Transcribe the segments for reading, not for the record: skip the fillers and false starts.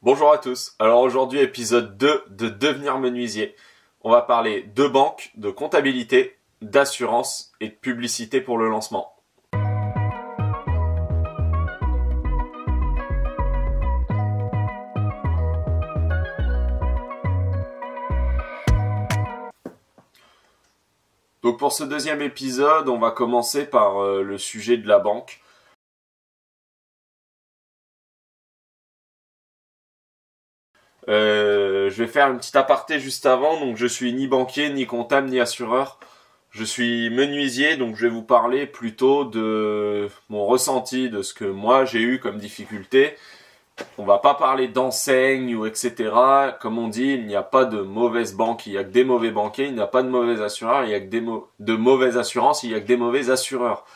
Bonjour à tous, alors aujourd'hui épisode 2 de Devenir menuisier. On va parler de banque, de comptabilité, d'assurance et de publicité pour le lancement. Donc pour ce deuxième épisode, on va commencer par le sujet de la banque. Je vais faire une petite aparté juste avant, donc je suis ni banquier, ni comptable, ni assureur. Je suis menuisier, donc je vais vous parler plutôt de mon ressenti, de ce que moi j'ai eu comme difficulté. On va pas parler d'enseigne ou etc. Comme on dit, il n'y a pas de mauvaise banque, il n'y a que des mauvais banquiers, il n'y a pas de mauvais assureurs, il n'y a que de mauvaises assurances, il n'y a que des mauvais assureurs.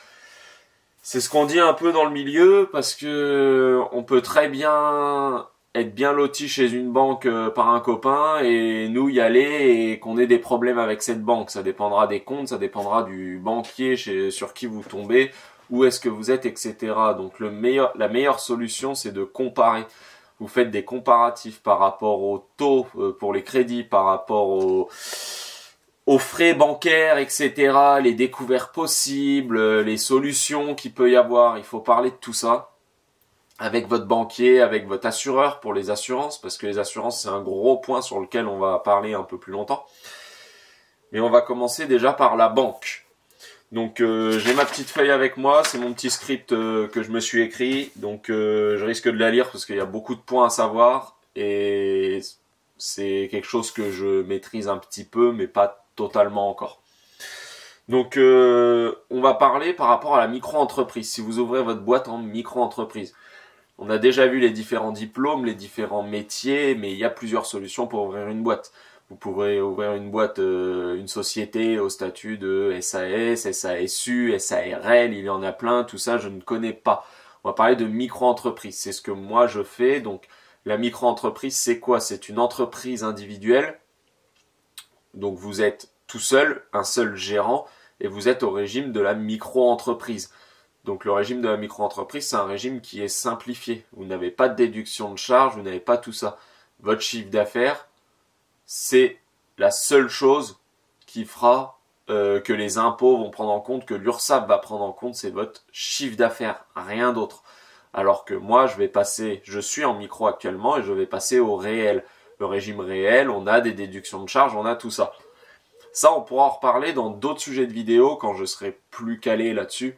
C'est ce qu'on dit un peu dans le milieu parce que on peut très bien être bien loti chez une banque par un copain et nous y aller et qu'on ait des problèmes avec cette banque. Ça dépendra des comptes, ça dépendra du banquier sur qui vous tombez, où est-ce que vous êtes, etc. Donc la meilleure solution, c'est de comparer. Vous faites des comparatifs par rapport au taux pour les crédits, par rapport aux frais bancaires, etc., les découvertes possibles, les solutions qu'il peut y avoir. Il faut parler de tout ça avec votre banquier, avec votre assureur pour les assurances, parce que les assurances, c'est un gros point sur lequel on va parler un peu plus longtemps. Mais on va commencer déjà par la banque. Donc j'ai ma petite feuille avec moi, c'est mon petit script que je me suis écrit, donc je risque de la lire parce qu'il y a beaucoup de points à savoir, et c'est quelque chose que je maîtrise un petit peu, mais pas totalement encore. Donc on va parler par rapport à la micro-entreprise, si vous ouvrez votre boîte en micro-entreprise. On a déjà vu les différents diplômes, les différents métiers, mais il y a plusieurs solutions pour ouvrir une boîte. Vous pourrez ouvrir une boîte, une société au statut de SAS, SASU, SARL, il y en a plein, tout ça je ne connais pas. On va parler de micro-entreprise, c'est ce que moi je fais. Donc la micro-entreprise, c'est quoi? C'est une entreprise individuelle. Donc vous êtes tout seul, un seul gérant, et vous êtes au régime de la micro-entreprise. Donc le régime de la micro-entreprise, c'est un régime qui est simplifié. Vous n'avez pas de déduction de charges, vous n'avez pas tout ça. Votre chiffre d'affaires, c'est la seule chose qui fera que les impôts vont prendre en compte, que l'URSSAF va prendre en compte, c'est votre chiffre d'affaires, rien d'autre. Alors que moi, je suis en micro actuellement et je vais passer au réel. Le régime réel, on a des déductions de charges, on a tout ça. Ça, on pourra en reparler dans d'autres sujets de vidéo quand je serai plus calé là-dessus.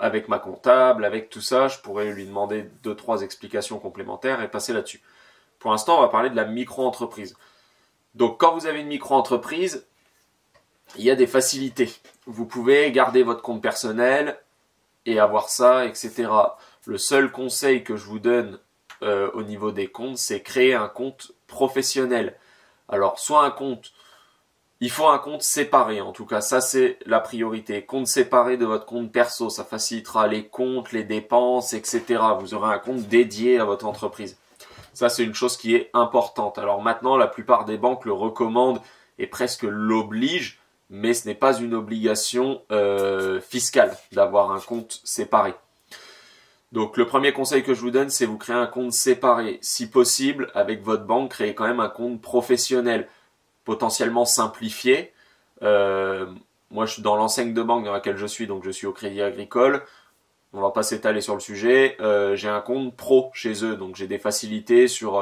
Avec ma comptable, avec tout ça, je pourrais lui demander 2-3 explications complémentaires et passer là-dessus. Pour l'instant, on va parler de la micro-entreprise. Donc, quand vous avez une micro-entreprise, il y a des facilités. Vous pouvez garder votre compte personnel et avoir ça, etc. Le seul conseil que je vous donne au niveau des comptes, c'est créer un compte professionnel. Alors, il faut un compte séparé, en tout cas, ça c'est la priorité. Compte séparé de votre compte perso, ça facilitera les comptes, les dépenses, etc. Vous aurez un compte dédié à votre entreprise. Ça c'est une chose qui est importante. Alors maintenant, la plupart des banques le recommandent et presque l'obligent, mais ce n'est pas une obligation fiscale d'avoir un compte séparé. Donc le premier conseil que je vous donne, c'est vous créer un compte séparé. Si possible, avec votre banque, créez quand même un compte professionnel, potentiellement simplifié. Moi, je suis dans l'enseigne de banque dans laquelle je suis, donc je suis au Crédit Agricole. On va pas s'étaler sur le sujet. J'ai un compte pro chez eux, donc j'ai des facilités sur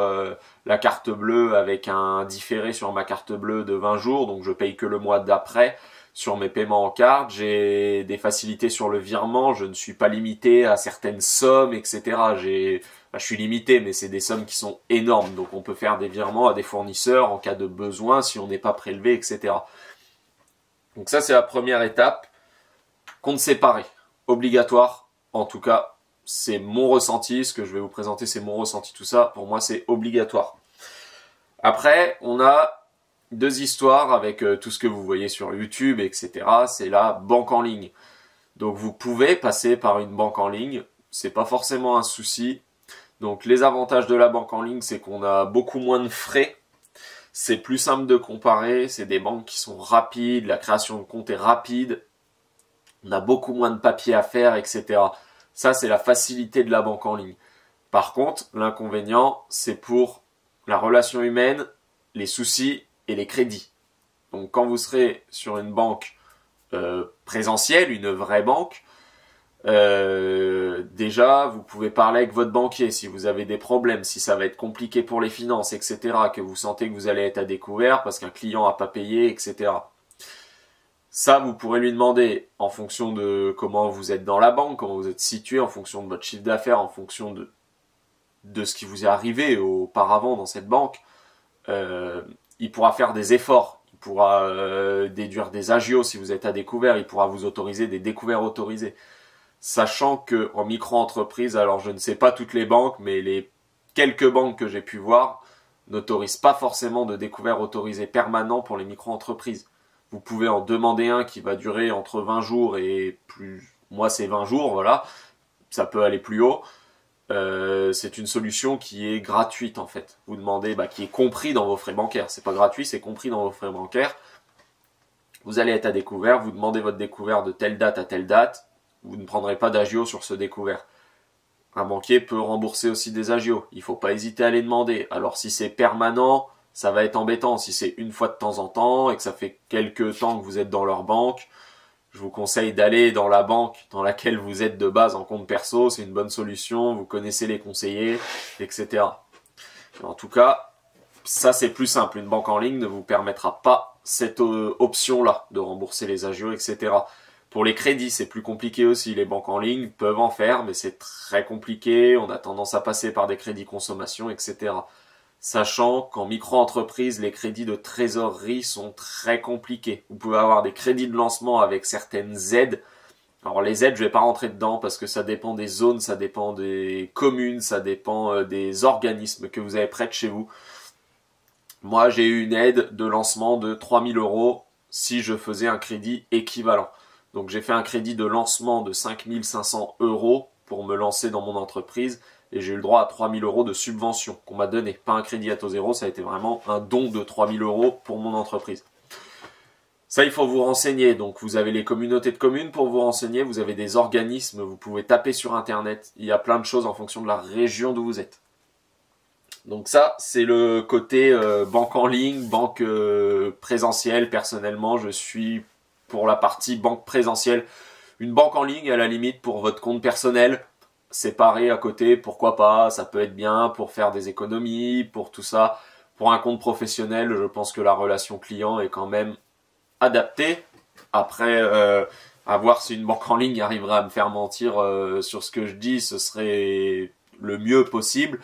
la carte bleue avec un différé sur ma carte bleue de 20 jours, donc je paye que le mois d'après sur mes paiements en carte. J'ai des facilités sur le virement, je ne suis pas limité à certaines sommes, etc. Je suis limité, mais c'est des sommes qui sont énormes, donc on peut faire des virements à des fournisseurs en cas de besoin si on n'est pas prélevé, etc. Donc ça, c'est la première étape. Compte séparé, obligatoire. En tout cas, c'est mon ressenti. Ce que je vais vous présenter, c'est mon ressenti. Tout ça, pour moi, c'est obligatoire. Après, on a deux histoires avec tout ce que vous voyez sur YouTube, etc. C'est la banque en ligne. Donc, vous pouvez passer par une banque en ligne. C'est pas forcément un souci. Donc, les avantages de la banque en ligne, c'est qu'on a beaucoup moins de frais. C'est plus simple de comparer. C'est des banques qui sont rapides. La création de compte est rapide. On a beaucoup moins de papier à faire, etc. Ça, c'est la facilité de la banque en ligne. Par contre, l'inconvénient, c'est pour la relation humaine, les soucis et les crédits. Donc quand vous serez sur une banque présentielle, une vraie banque, déjà vous pouvez parler avec votre banquier si vous avez des problèmes, si ça va être compliqué pour les finances, etc., que vous sentez que vous allez être à découvert parce qu'un client n'a pas payé, etc. Ça, vous pourrez lui demander en fonction de comment vous êtes dans la banque, comment vous êtes situé, en fonction de votre chiffre d'affaires, en fonction de ce qui vous est arrivé auparavant dans cette banque. Il pourra faire des efforts. Il pourra déduire des agios si vous êtes à découvert. Il pourra vous autoriser des découverts autorisés. Sachant que en micro-entreprise, alors je ne sais pas toutes les banques, mais les quelques banques que j'ai pu voir n'autorisent pas forcément de découverts autorisés permanents pour les micro-entreprises. Vous pouvez en demander un qui va durer entre 20 jours et plus. Moi, c'est 20 jours, voilà. Ça peut aller plus haut. C'est une solution qui est gratuite, en fait. Vous demandez, qui est compris dans vos frais bancaires. C'est pas gratuit, c'est compris dans vos frais bancaires. Vous allez être à découvert. Vous demandez votre découvert de telle date à telle date. Vous ne prendrez pas d'agio sur ce découvert. Un banquier peut rembourser aussi des agios. Il faut pas hésiter à les demander. Alors, si c'est permanent, ça va être embêtant. Si c'est une fois de temps en temps et que ça fait quelques temps que vous êtes dans leur banque, je vous conseille d'aller dans la banque dans laquelle vous êtes de base en compte perso. C'est une bonne solution. Vous connaissez les conseillers, etc. En tout cas, ça c'est plus simple. Une banque en ligne ne vous permettra pas cette option-là de rembourser les agios, etc. Pour les crédits, c'est plus compliqué aussi. Les banques en ligne peuvent en faire, mais c'est très compliqué. On a tendance à passer par des crédits consommation, etc. Sachant qu'en micro-entreprise, les crédits de trésorerie sont très compliqués. Vous pouvez avoir des crédits de lancement avec certaines aides. Alors les aides, je vais pas rentrer dedans parce que ça dépend des zones, ça dépend des communes, ça dépend des organismes que vous avez près de chez vous. Moi, j'ai eu une aide de lancement de 3 000 € si je faisais un crédit équivalent. Donc j'ai fait un crédit de lancement de 5 500 € pour me lancer dans mon entreprise. Et j'ai eu le droit à 3 000 € de subvention qu'on m'a donné. Pas un crédit à taux zéro, ça a été vraiment un don de 3 000 € pour mon entreprise. Ça, il faut vous renseigner. Donc, vous avez les communautés de communes pour vous renseigner. Vous avez des organismes, vous pouvez taper sur Internet. Il y a plein de choses en fonction de la région d'où vous êtes. Donc ça, c'est le côté banque en ligne, banque présentielle. Personnellement, je suis pour la partie banque présentielle. Une banque en ligne, à la limite, pour votre compte personnel. Séparé à côté, pourquoi pas, ça peut être bien pour faire des économies, pour tout ça. Pour un compte professionnel, je pense que la relation client est quand même adaptée. Après, à voir si une banque en ligne arrivera à me faire mentir sur ce que je dis, ce serait le mieux possible.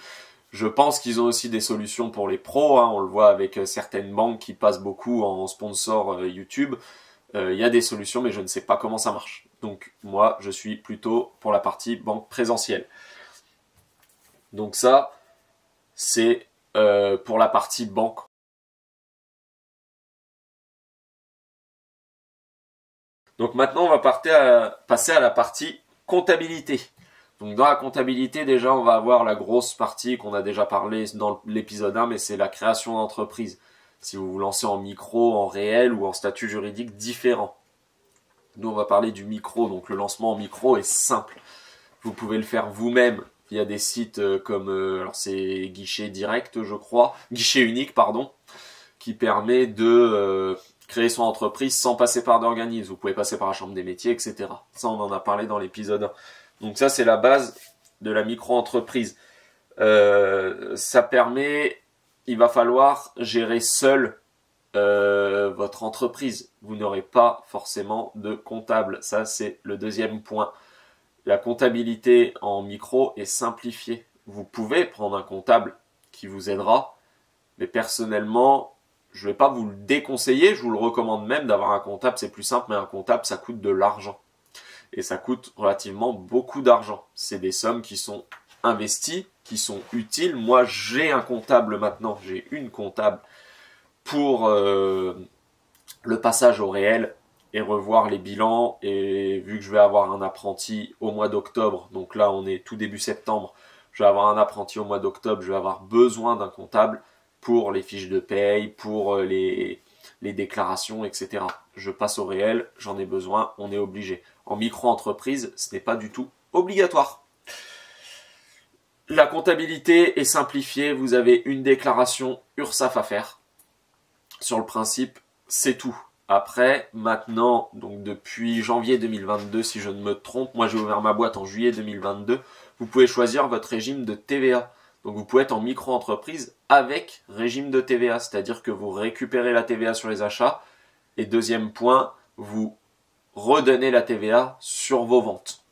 Je pense qu'ils ont aussi des solutions pour les pros, on le voit avec certaines banques qui passent beaucoup en sponsor YouTube. Il y a des solutions, mais je ne sais pas comment ça marche. Donc moi, je suis plutôt pour la partie banque présentielle. Donc ça, c'est pour la partie banque. Donc maintenant, on va passer à la partie comptabilité. Donc dans la comptabilité, déjà, on va avoir la grosse partie qu'on a déjà parlé dans l'épisode 1, mais c'est la création d'entreprise. Si vous vous lancez en micro, en réel ou en statut juridique différent. Nous, on va parler du micro. Donc, le lancement en micro est simple. Vous pouvez le faire vous-même via des sites comme, alors c'est guichet direct, je crois, guichet unique, pardon, qui permet de créer son entreprise sans passer par d'organismes. Vous pouvez passer par la chambre des métiers, etc. Ça, on en a parlé dans l'épisode 1. Donc ça, c'est la base de la micro-entreprise. Ça permet, il va falloir gérer seul votre entreprise. Vous n'aurez pas forcément de comptable. Ça, c'est le deuxième point. La comptabilité en micro est simplifiée. Vous pouvez prendre un comptable qui vous aidera, mais personnellement, je ne vais pas vous le déconseiller. Je vous le recommande même d'avoir un comptable. C'est plus simple, mais un comptable, ça coûte de l'argent. Et ça coûte relativement beaucoup d'argent. C'est des sommes qui sont investies, qui sont utiles. Moi, j'ai un comptable maintenant. J'ai une comptable pour le passage au réel et revoir les bilans. Et vu que je vais avoir un apprenti au mois d'octobre, donc là on est tout début septembre, je vais avoir un apprenti au mois d'octobre, je vais avoir besoin d'un comptable pour les fiches de paye, pour les déclarations, etc. Je passe au réel, j'en ai besoin, on est obligé. En micro-entreprise, ce n'est pas du tout obligatoire. La comptabilité est simplifiée, vous avez une déclaration URSSAF à faire. Sur le principe, c'est tout. Après, maintenant, donc depuis janvier 2022, si je ne me trompe, moi j'ai ouvert ma boîte en juillet 2022, vous pouvez choisir votre régime de TVA. Donc vous pouvez être en micro-entreprise avec régime de TVA, c'est-à-dire que vous récupérez la TVA sur les achats et deuxième point, vous redonnez la TVA sur vos ventes.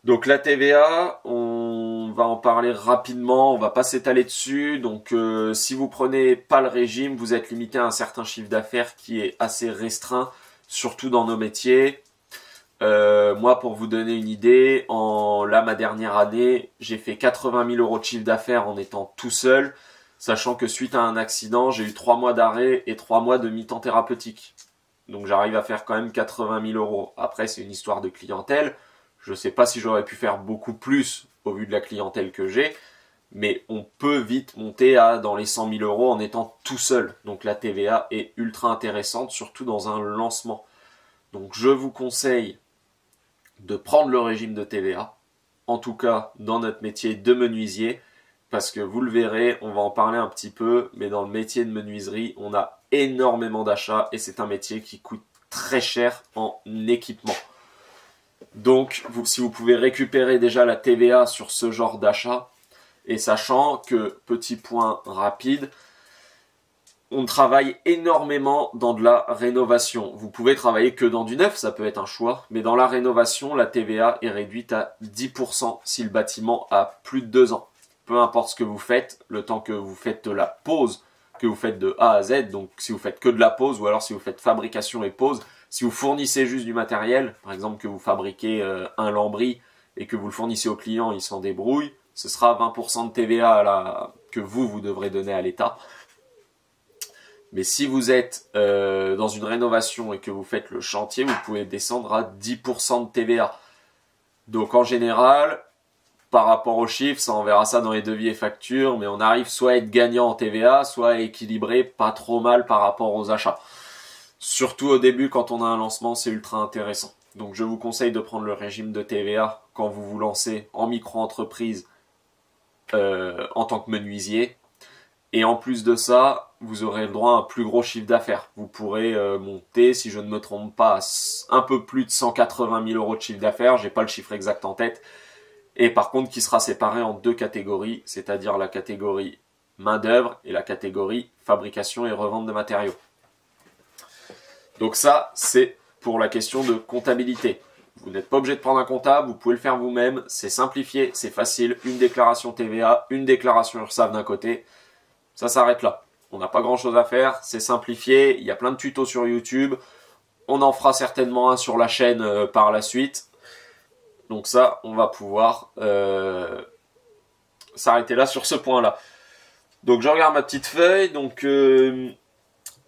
Donc la TVA, on va en parler rapidement, on va pas s'étaler dessus. Donc si vous prenez pas le régime, vous êtes limité à un certain chiffre d'affaires qui est assez restreint, surtout dans nos métiers. Moi, pour vous donner une idée, ma dernière année, j'ai fait 80 000 euros de chiffre d'affaires en étant tout seul, sachant que suite à un accident, j'ai eu 3 mois d'arrêt et 3 mois de mi-temps thérapeutique. Donc j'arrive à faire quand même 80 000 euros. Après, c'est une histoire de clientèle. Je ne sais pas si j'aurais pu faire beaucoup plus au vu de la clientèle que j'ai, mais on peut vite monter à dans les 100 000 euros en étant tout seul. Donc la TVA est ultra intéressante, surtout dans un lancement. Donc je vous conseille de prendre le régime de TVA, en tout cas dans notre métier de menuisier, parce que vous le verrez, on va en parler un petit peu, mais dans le métier de menuiserie, on a énormément d'achats et c'est un métier qui coûte très cher en équipement. Donc, si vous pouvez récupérer déjà la TVA sur ce genre d'achat, et sachant que, petit point rapide, on travaille énormément dans de la rénovation. Vous pouvez travailler que dans du neuf, ça peut être un choix, mais dans la rénovation, la TVA est réduite à 10% si le bâtiment a plus de 2 ans. Peu importe ce que vous faites, le temps que vous faites de la pose, que vous faites de A à Z, donc si vous faites que de la pose, ou alors si vous faites fabrication et pose, si vous fournissez juste du matériel, par exemple que vous fabriquez un lambris et que vous le fournissez au client, il s'en débrouille, ce sera 20% de TVA que vous devrez donner à l'État. Mais si vous êtes dans une rénovation et que vous faites le chantier, vous pouvez descendre à 10% de TVA. Donc en général, par rapport aux chiffres, ça on verra ça dans les devis et factures, mais on arrive soit à être gagnant en TVA, soit à équilibrer pas trop mal par rapport aux achats. Surtout au début, quand on a un lancement, c'est ultra intéressant. Donc je vous conseille de prendre le régime de TVA quand vous vous lancez en micro-entreprise en tant que menuisier. Et en plus de ça, vous aurez le droit à un plus gros chiffre d'affaires. Vous pourrez monter, si je ne me trompe pas, un peu plus de 180 000 euros de chiffre d'affaires. J'ai pas le chiffre exact en tête. Et par contre, qui sera séparé en 2 catégories, c'est-à-dire la catégorie main-d'œuvre et la catégorie fabrication et revente de matériaux. Donc ça, c'est pour la question de comptabilité. Vous n'êtes pas obligé de prendre un comptable, vous pouvez le faire vous-même, c'est simplifié, c'est facile, une déclaration TVA, une déclaration URSSAF d'un côté, ça s'arrête là. On n'a pas grand-chose à faire, c'est simplifié, il y a plein de tutos sur YouTube, on en fera certainement un sur la chaîne par la suite. Donc ça, on va pouvoir s'arrêter là sur ce point-là. Donc je regarde ma petite feuille, donc...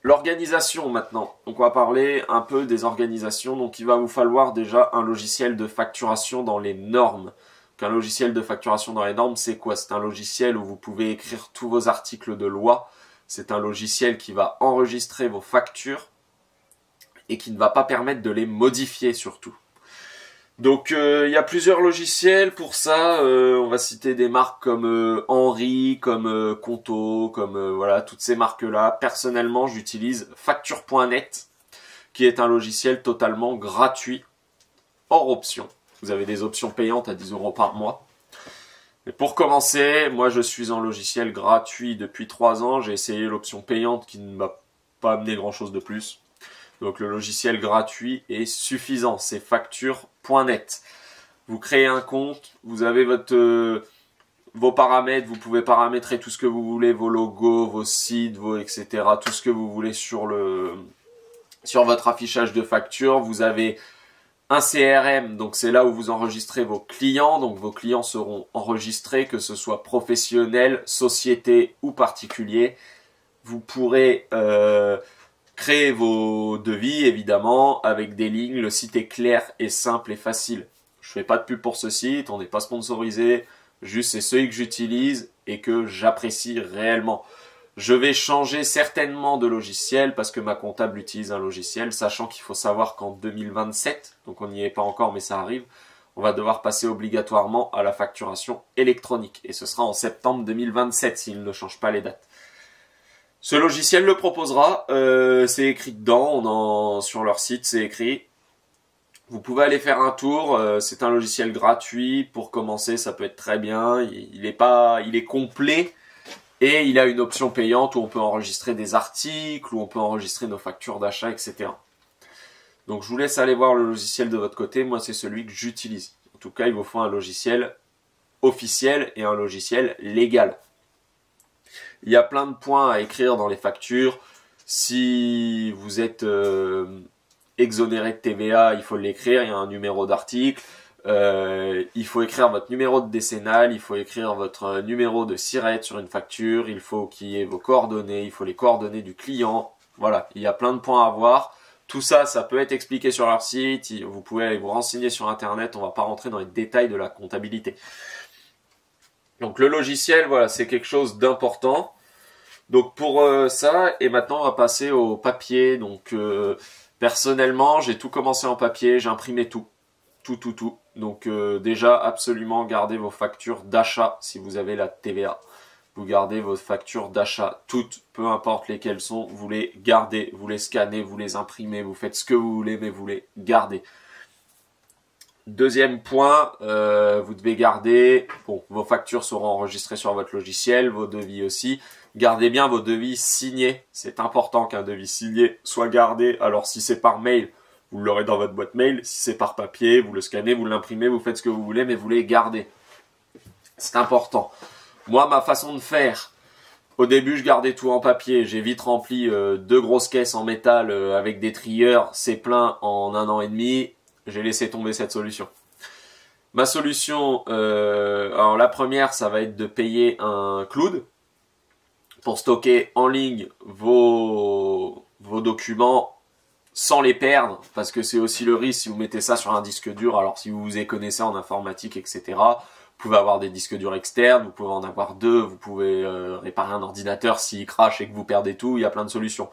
l'organisation maintenant, donc on va parler un peu des organisations, donc il va vous falloir déjà un logiciel de facturation dans les normes. Donc, un logiciel de facturation dans les normes, c'est quoi? C'est un logiciel où vous pouvez écrire tous vos articles de loi, c'est un logiciel qui va enregistrer vos factures et qui ne va pas permettre de les modifier surtout. Donc il y a plusieurs logiciels pour ça, on va citer des marques comme Henry, comme Conto, comme voilà toutes ces marques-là. Personnellement, j'utilise Facture.net, qui est un logiciel totalement gratuit, hors option. Vous avez des options payantes à 10 € par mois. Mais pour commencer, moi je suis en logiciel gratuit depuis 3 ans, j'ai essayé l'option payante qui ne m'a pas amené grand-chose de plus. Donc le logiciel gratuit est suffisant, c'est Facture.net. Vous créez un compte, vous avez vos paramètres, vous pouvez paramétrer tout ce que vous voulez, vos logos, vos sites, etc. Tout ce que vous voulez sur votre affichage de facture. Vous avez un CRM, donc c'est là où vous enregistrez vos clients. Donc vos clients seront enregistrés, que ce soit professionnel, société ou particulier. Vous pourrez... créez vos devis, évidemment, avec des lignes. Le site est clair et simple et facile. Je fais pas de pub pour ce site, on n'est pas sponsorisé. Juste, c'est celui que j'utilise et que j'apprécie réellement. Je vais changer certainement de logiciel parce que ma comptable utilise un logiciel, sachant qu'il faut savoir qu'en 2027, donc on n'y est pas encore mais ça arrive, on va devoir passer obligatoirement à la facturation électronique. Et ce sera en septembre 2027 s'il ne change pas les dates. Ce logiciel le proposera, c'est écrit dedans, sur leur site c'est écrit. Vous pouvez aller faire un tour, c'est un logiciel gratuit, pour commencer ça peut être très bien, il est complet et il a une option payante où on peut enregistrer des articles, où on peut enregistrer nos factures d'achat, etc. Donc je vous laisse aller voir le logiciel de votre côté, moi c'est celui que j'utilise. En tout cas il vous faut un logiciel officiel et un logiciel légal. Il y a plein de points à écrire dans les factures, si vous êtes exonéré de TVA, il faut l'écrire, il y a un numéro d'article, il faut écrire votre numéro de décennale, il faut écrire votre numéro de SIRET sur une facture, il faut qu'il y ait vos coordonnées, il faut les coordonnées du client, voilà, il y a plein de points à voir. Tout ça, ça peut être expliqué sur leur site, vous pouvez aller vous renseigner sur internet, on va pas rentrer dans les détails de la comptabilité. Donc le logiciel, voilà, c'est quelque chose d'important. Donc pour ça, et maintenant on va passer au papier, donc... personnellement, j'ai tout commencé en papier, j'ai imprimé tout. Donc déjà, absolument, gardez vos factures d'achat si vous avez la TVA. Vous gardez vos factures d'achat, toutes, peu importe lesquelles sont, vous les gardez, vous les scannez, vous les imprimez, vous faites ce que vous voulez, mais vous les gardez. Deuxième point, vous devez garder, bon, vos factures seront enregistrées sur votre logiciel, vos devis aussi. Gardez bien vos devis signés. C'est important qu'un devis signé soit gardé. Alors si c'est par mail, vous l'aurez dans votre boîte mail. Si c'est par papier, vous le scannez, vous l'imprimez, vous faites ce que vous voulez, mais vous les gardez. C'est important. Moi, ma façon de faire, au début, je gardais tout en papier. J'ai vite rempli 2 grosses caisses en métal avec des trieurs. C'est plein en 1 an et demi. J'ai laissé tomber cette solution. Ma solution, alors la première, ça va être de payer un cloud pour stocker en ligne vos documents sans les perdre, parce que c'est aussi le risque si vous mettez ça sur un disque dur. Alors si vous vous y connaissez en informatique, etc., vous pouvez avoir des disques durs externes, vous pouvez en avoir 2, vous pouvez réparer un ordinateur s'il crache et que vous perdez tout, il y a plein de solutions.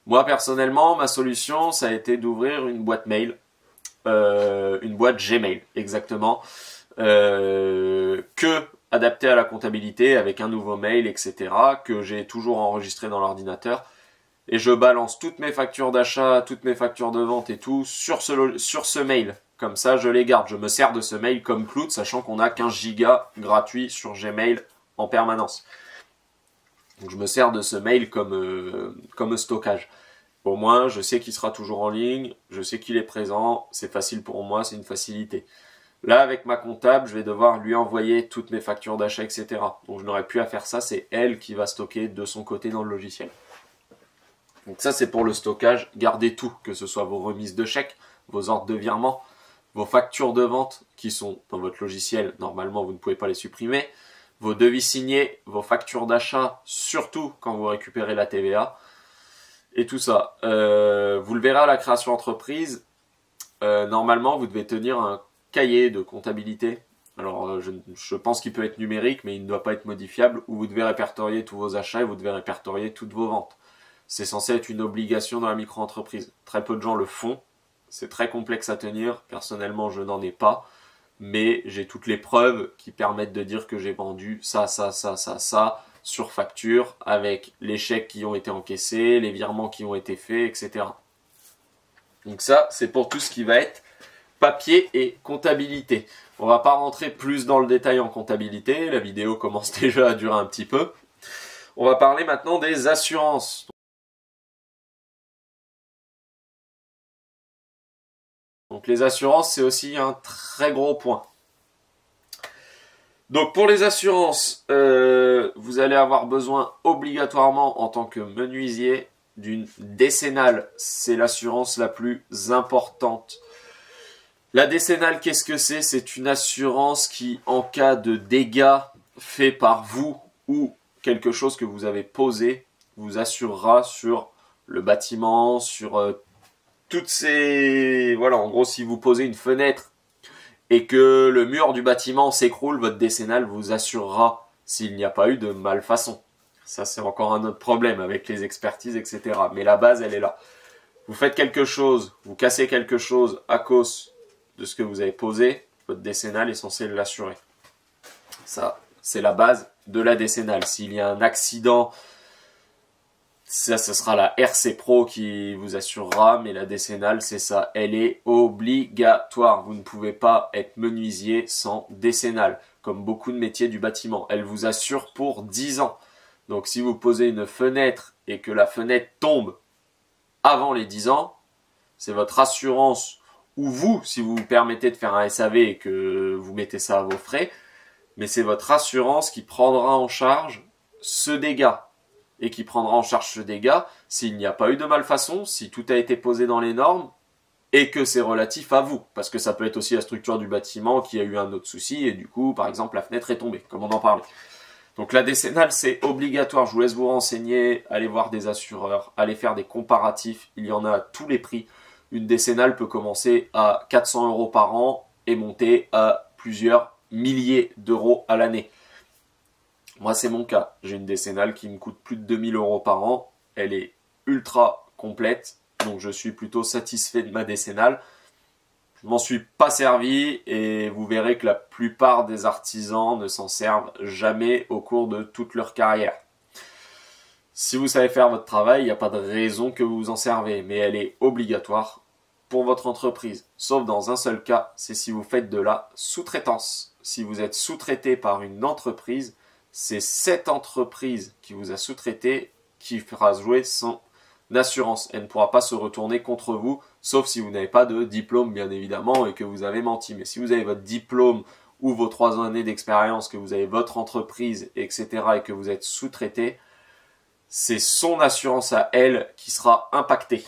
Moi personnellement, ma solution, ça a été d'ouvrir une boîte mail, une boîte Gmail exactement, adapté à la comptabilité avec un nouveau mail, etc., que j'ai toujours enregistré dans l'ordinateur. Et je balance toutes mes factures d'achat, toutes mes factures de vente et tout sur ce mail. Comme ça, je les garde. Je me sers de ce mail comme cloud, sachant qu'on a 15 gigas gratuits sur Gmail en permanence. Donc je me sers de ce mail comme stockage. Au moins, je sais qu'il sera toujours en ligne, je sais qu'il est présent, c'est facile pour moi, c'est une facilité. Là, avec ma comptable, je vais devoir lui envoyer toutes mes factures d'achat, etc. Donc, je n'aurai plus à faire ça. C'est elle qui va stocker de son côté dans le logiciel. Donc, ça, c'est pour le stockage. Gardez tout, que ce soit vos remises de chèques, vos ordres de virement, vos factures de vente qui sont dans votre logiciel. Normalement, vous ne pouvez pas les supprimer. Vos devis signés, vos factures d'achat, surtout quand vous récupérez la TVA. Et tout ça. Vous le verrez à la création d'entreprise. Normalement, vous devez tenir un cahier de comptabilité. Alors je pense qu'il peut être numérique, mais il ne doit pas être modifiable, où vous devez répertorier tous vos achats et vous devez répertorier toutes vos ventes. C'est censé être une obligation dans la micro-entreprise. Très peu de gens le font. C'est très complexe à tenir. Personnellement, je n'en ai pas. Mais j'ai toutes les preuves qui permettent de dire que j'ai vendu ça sur facture, avec les chèques qui ont été encaissés, les virements qui ont été faits, etc. Donc ça, c'est pour tout ce qui va être papier et comptabilité. On va pas rentrer plus dans le détail en comptabilité, la vidéo commence déjà à durer un petit peu. On va parler maintenant des assurances. Donc les assurances, c'est aussi un très gros point. Donc pour les assurances, vous allez avoir besoin obligatoirement en tant que menuisier d'une décennale. C'est l'assurance la plus importante. La décennale, qu'est-ce que c'est? C'est une assurance qui, en cas de dégâts faits par vous ou quelque chose que vous avez posé, vous assurera sur le bâtiment, sur toutes ces... Voilà, en gros, si vous posez une fenêtre et que le mur du bâtiment s'écroule, votre décennale vous assurera s'il n'y a pas eu de malfaçon. Ça, c'est encore un autre problème avec les expertises, etc. Mais la base, elle est là. Vous faites quelque chose, vous cassez quelque chose à cause de ce que vous avez posé, votre décennale est censé l'assurer. Ça, c'est la base de la décennale. S'il y a un accident, ça, ce sera la RC Pro qui vous assurera, mais la décennale, c'est ça. Elle est obligatoire. Vous ne pouvez pas être menuisier sans décennale, comme beaucoup de métiers du bâtiment. Elle vous assure pour 10 ans. Donc, si vous posez une fenêtre et que la fenêtre tombe avant les 10 ans, c'est votre assurance, ou vous, si vous vous permettez de faire un SAV et que vous mettez ça à vos frais, mais c'est votre assurance qui prendra en charge ce dégât. Et qui prendra en charge ce dégât s'il n'y a pas eu de malfaçon, si tout a été posé dans les normes et que c'est relatif à vous. Parce que ça peut être aussi la structure du bâtiment qui a eu un autre souci et du coup, par exemple, la fenêtre est tombée, comme on en parlait. Donc la décennale, c'est obligatoire. Je vous laisse vous renseigner, allez voir des assureurs, allez faire des comparatifs. Il y en a à tous les prix. Une décennale peut commencer à 400 € par an et monter à plusieurs milliers d'euros à l'année. Moi, c'est mon cas. J'ai une décennale qui me coûte plus de 2000 € par an. Elle est ultra complète. Donc, je suis plutôt satisfait de ma décennale. Je m'en suis pas servi et vous verrez que la plupart des artisans ne s'en servent jamais au cours de toute leur carrière. Si vous savez faire votre travail, il n'y a pas de raison que vous vous en servez. Mais elle est obligatoire pour votre entreprise. Sauf dans un seul cas, c'est si vous faites de la sous-traitance. Si vous êtes sous-traité par une entreprise, c'est cette entreprise qui vous a sous-traité qui fera jouer son assurance. Elle ne pourra pas se retourner contre vous, sauf si vous n'avez pas de diplôme, bien évidemment, et que vous avez menti. Mais si vous avez votre diplôme ou vos 3 années d'expérience, que vous avez votre entreprise, etc., et que vous êtes sous-traité, c'est son assurance à elle qui sera impactée.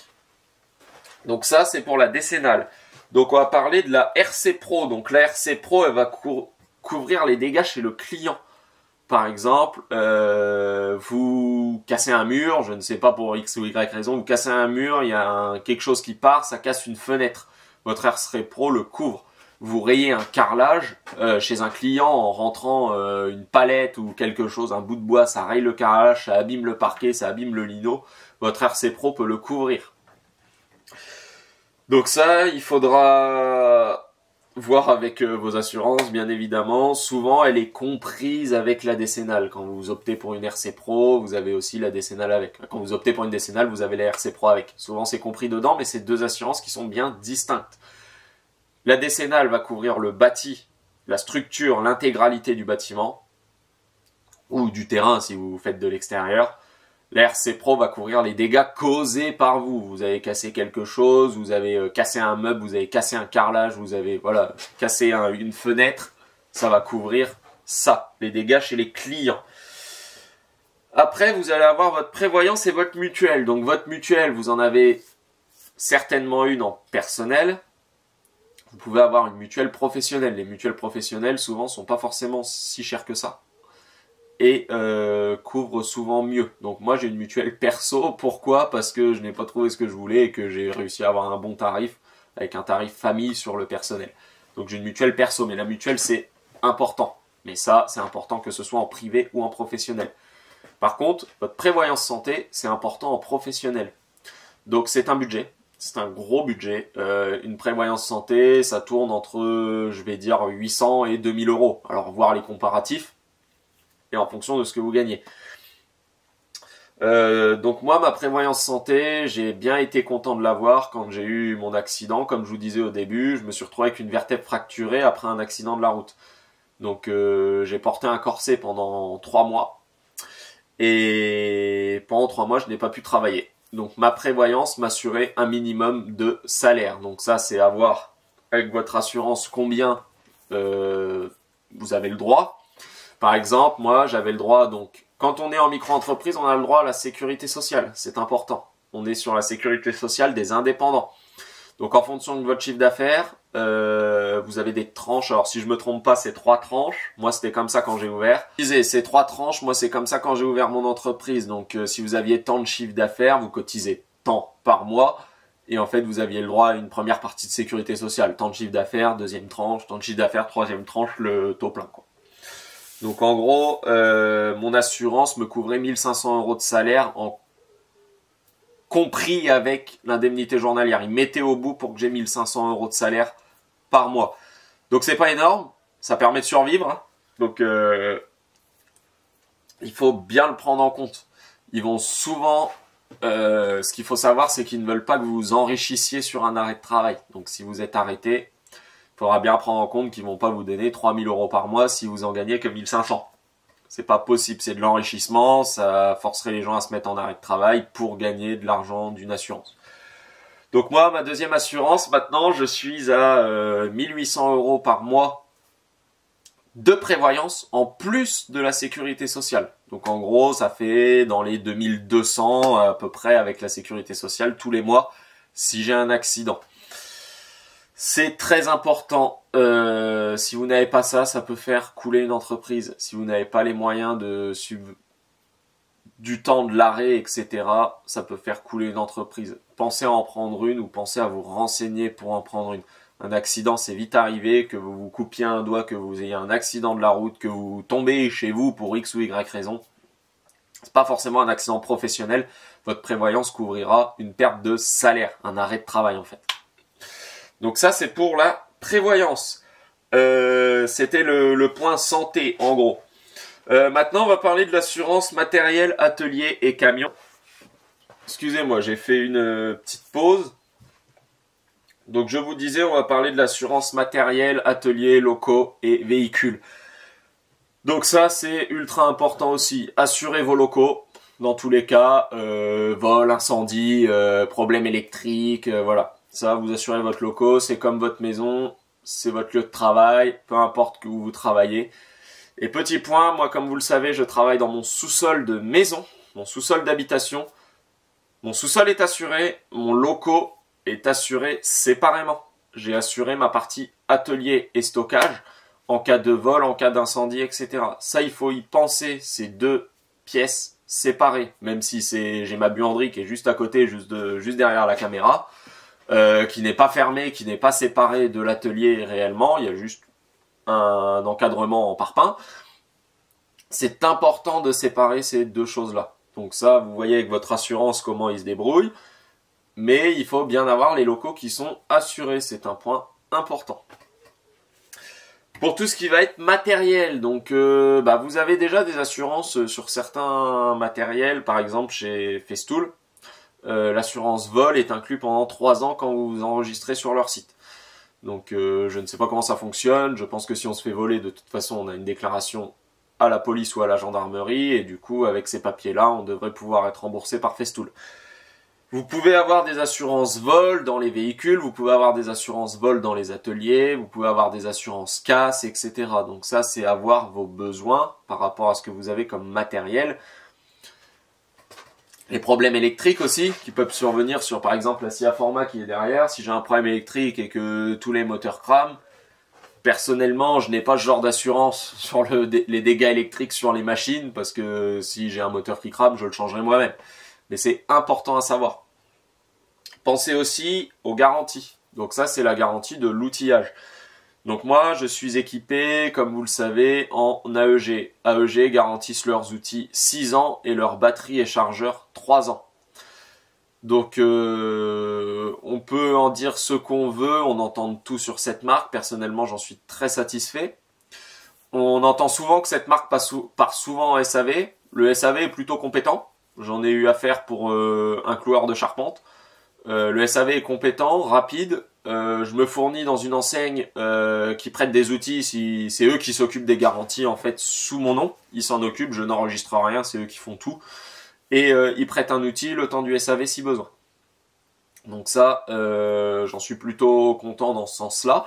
Donc ça, c'est pour la décennale. Donc on va parler de la RC Pro. Donc la RC Pro, elle va couvrir les dégâts chez le client. Par exemple, vous cassez un mur, je ne sais pas pour X ou Y raison, vous cassez un mur, il y a quelque chose qui part, ça casse une fenêtre. Votre RC Pro le couvre. Vous rayez un carrelage chez un client en rentrant une palette ou quelque chose, un bout de bois, ça raye le carrelage, ça abîme le parquet, ça abîme le lino. Votre RC Pro peut le couvrir. Donc ça, il faudra voir avec vos assurances, bien évidemment. Souvent, elle est comprise avec la décennale. Quand vous optez pour une RC Pro, vous avez aussi la décennale avec. Quand vous optez pour une décennale, vous avez la RC Pro avec. Souvent, c'est compris dedans, mais c'est deux assurances qui sont bien distinctes. La décennale va couvrir le bâti, la structure, l'intégralité du bâtiment, ou du terrain si vous faites de l'extérieur. La RC Pro va couvrir les dégâts causés par vous. Vous avez cassé quelque chose, vous avez cassé un meuble, vous avez cassé un carrelage, vous avez cassé une fenêtre. Ça va couvrir ça, les dégâts chez les clients. Après, vous allez avoir votre prévoyance et votre mutuelle. Donc votre mutuelle, vous en avez certainement une en personnel. Vous pouvez avoir une mutuelle professionnelle. Les mutuelles professionnelles, souvent, sont pas forcément si chères que ça. Et couvre souvent mieux. Donc moi j'ai une mutuelle perso, pourquoi? Parce que je n'ai pas trouvé ce que je voulais et que j'ai réussi à avoir un bon tarif avec un tarif famille sur le personnel. Donc j'ai une mutuelle perso, mais la mutuelle c'est important. Mais ça c'est important que ce soit en privé ou en professionnel. Par contre, votre prévoyance santé c'est important en professionnel. Donc c'est un budget, c'est un gros budget. Une prévoyance santé ça tourne entre, je vais dire, 800 et 2000 €. Alors voir les comparatifs. Et en fonction de ce que vous gagnez. Donc moi, ma prévoyance santé, j'ai bien été content de l'avoir quand j'ai eu mon accident. Comme je vous disais au début, je me suis retrouvé avec une vertèbre fracturée après un accident de la route. Donc j'ai porté un corset pendant 3 mois. Et pendant 3 mois, je n'ai pas pu travailler. Donc ma prévoyance m'assurait un minimum de salaire. Donc ça, c'est à voir avec votre assurance combien vous avez le droit. Par exemple, moi, j'avais le droit, donc, quand on est en micro-entreprise, on a le droit à la sécurité sociale. C'est important. On est sur la sécurité sociale des indépendants. Donc, en fonction de votre chiffre d'affaires, vous avez des tranches. Alors, si je me trompe pas, c'est 3 tranches. Moi, c'était comme ça quand j'ai ouvert. C'est 3 tranches. Moi, c'est comme ça quand j'ai ouvert mon entreprise. Donc, si vous aviez tant de chiffre d'affaires, vous cotisez tant par mois. Et en fait, vous aviez le droit à une première partie de sécurité sociale. Tant de chiffre d'affaires, deuxième tranche, tant de chiffre d'affaires, troisième tranche, le taux plein, quoi. Donc en gros, mon assurance me couvrait 1500 € de salaire compris avec l'indemnité journalière. Ils mettaient au bout pour que j'ai 1500 € de salaire par mois. Donc c'est pas énorme, ça permet de survivre, hein. Donc il faut bien le prendre en compte. Ils vont souvent, ce qu'il faut savoir, c'est qu'ils ne veulent pas que vous vous enrichissiez sur un arrêt de travail. Donc si vous êtes arrêté, il faudra bien prendre en compte qu'ils vont pas vous donner 3000 € par mois si vous en gagnez que 1500. C'est pas possible, c'est de l'enrichissement, ça forcerait les gens à se mettre en arrêt de travail pour gagner de l'argent d'une assurance. Donc moi, ma deuxième assurance, maintenant, je suis à 1800 € par mois de prévoyance en plus de la sécurité sociale. Donc en gros, ça fait dans les 2200 à peu près avec la sécurité sociale tous les mois si j'ai un accident. C'est très important. Si vous n'avez pas ça, ça peut faire couler une entreprise. Si vous n'avez pas les moyens du temps de l'arrêt, etc., ça peut faire couler une entreprise. Pensez à en prendre une ou pensez à vous renseigner pour en prendre une. Un accident, c'est vite arrivé, que vous vous coupiez un doigt, que vous ayez un accident de la route, que vous tombez chez vous pour X ou Y raison. C'est pas forcément un accident professionnel. Votre prévoyance couvrira une perte de salaire, un arrêt de travail en fait. Donc ça, c'est pour la prévoyance. C'était le point santé, en gros. Maintenant, on va parler de l'assurance matériel, atelier et camion. Excusez-moi, j'ai fait une petite pause. Donc je vous disais, on va parler de l'assurance matériel, atelier, locaux et véhicules. Donc ça, c'est ultra important aussi. Assurez vos locaux, dans tous les cas, vol, incendie, problème électrique, voilà. Ça, vous assurez votre locaux, c'est comme votre maison, c'est votre lieu de travail, peu importe que vous travaillez. Et petit point, moi comme vous le savez, je travaille dans mon sous-sol de maison, mon sous-sol d'habitation. Mon sous-sol est assuré, mon locaux est assuré séparément. J'ai assuré ma partie atelier et stockage en cas de vol, en cas d'incendie, etc. Ça, il faut y penser, ces deux pièces séparées, même si j'ai ma buanderie qui est juste à côté, juste derrière la caméra, qui n'est pas fermée, qui n'est pas séparée de l'atelier réellement, il y a juste un encadrement en parpaing. C'est important de séparer ces deux choses-là. Donc ça, vous voyez avec votre assurance comment il se débrouille. Mais il faut bien avoir les locaux qui sont assurés. C'est un point important. Pour tout ce qui va être matériel, donc vous avez déjà des assurances sur certains matériels. Par exemple, chez Festool, l'assurance vol est inclue pendant 3 ans quand vous vous enregistrez sur leur site. Donc je ne sais pas comment ça fonctionne. Je pense que si on se fait voler, de toute façon, on a une déclaration à la police ou à la gendarmerie. Et du coup, avec ces papiers-là, on devrait pouvoir être remboursé par Festool. Vous pouvez avoir des assurances vol dans les véhicules, vous pouvez avoir des assurances vol dans les ateliers, vous pouvez avoir des assurances casse, etc. Donc ça, c'est avoir vos besoins par rapport à ce que vous avez comme matériel. Les problèmes électriques aussi, qui peuvent survenir sur par exemple la scie à format qui est derrière. Si j'ai un problème électrique et que tous les moteurs crament, personnellement, je n'ai pas ce genre d'assurance sur les dégâts électriques sur les machines, parce que si j'ai un moteur qui crame, je le changerai moi-même. Mais c'est important à savoir. Pensez aussi aux garanties. Donc ça, c'est la garantie de l'outillage. Donc moi, je suis équipé, comme vous le savez, en AEG. AEG garantissent leurs outils 6 ans et leur batterie et chargeur 3 ans. Donc on peut en dire ce qu'on veut, on entend tout sur cette marque. Personnellement, j'en suis très satisfait. On entend souvent que cette marque part souvent en SAV. Le SAV est plutôt compétent. J'en ai eu affaire pour un cloueur de charpente. Le SAV est compétent, rapide. Je me fournis dans une enseigne qui prête des outils. Si c'est eux qui s'occupent des garanties en fait sous mon nom, ils s'en occupent. Je n'enregistre rien, c'est eux qui font tout. Et ils prêtent un outil le temps du SAV si besoin. Donc ça, j'en suis plutôt content dans ce sens-là.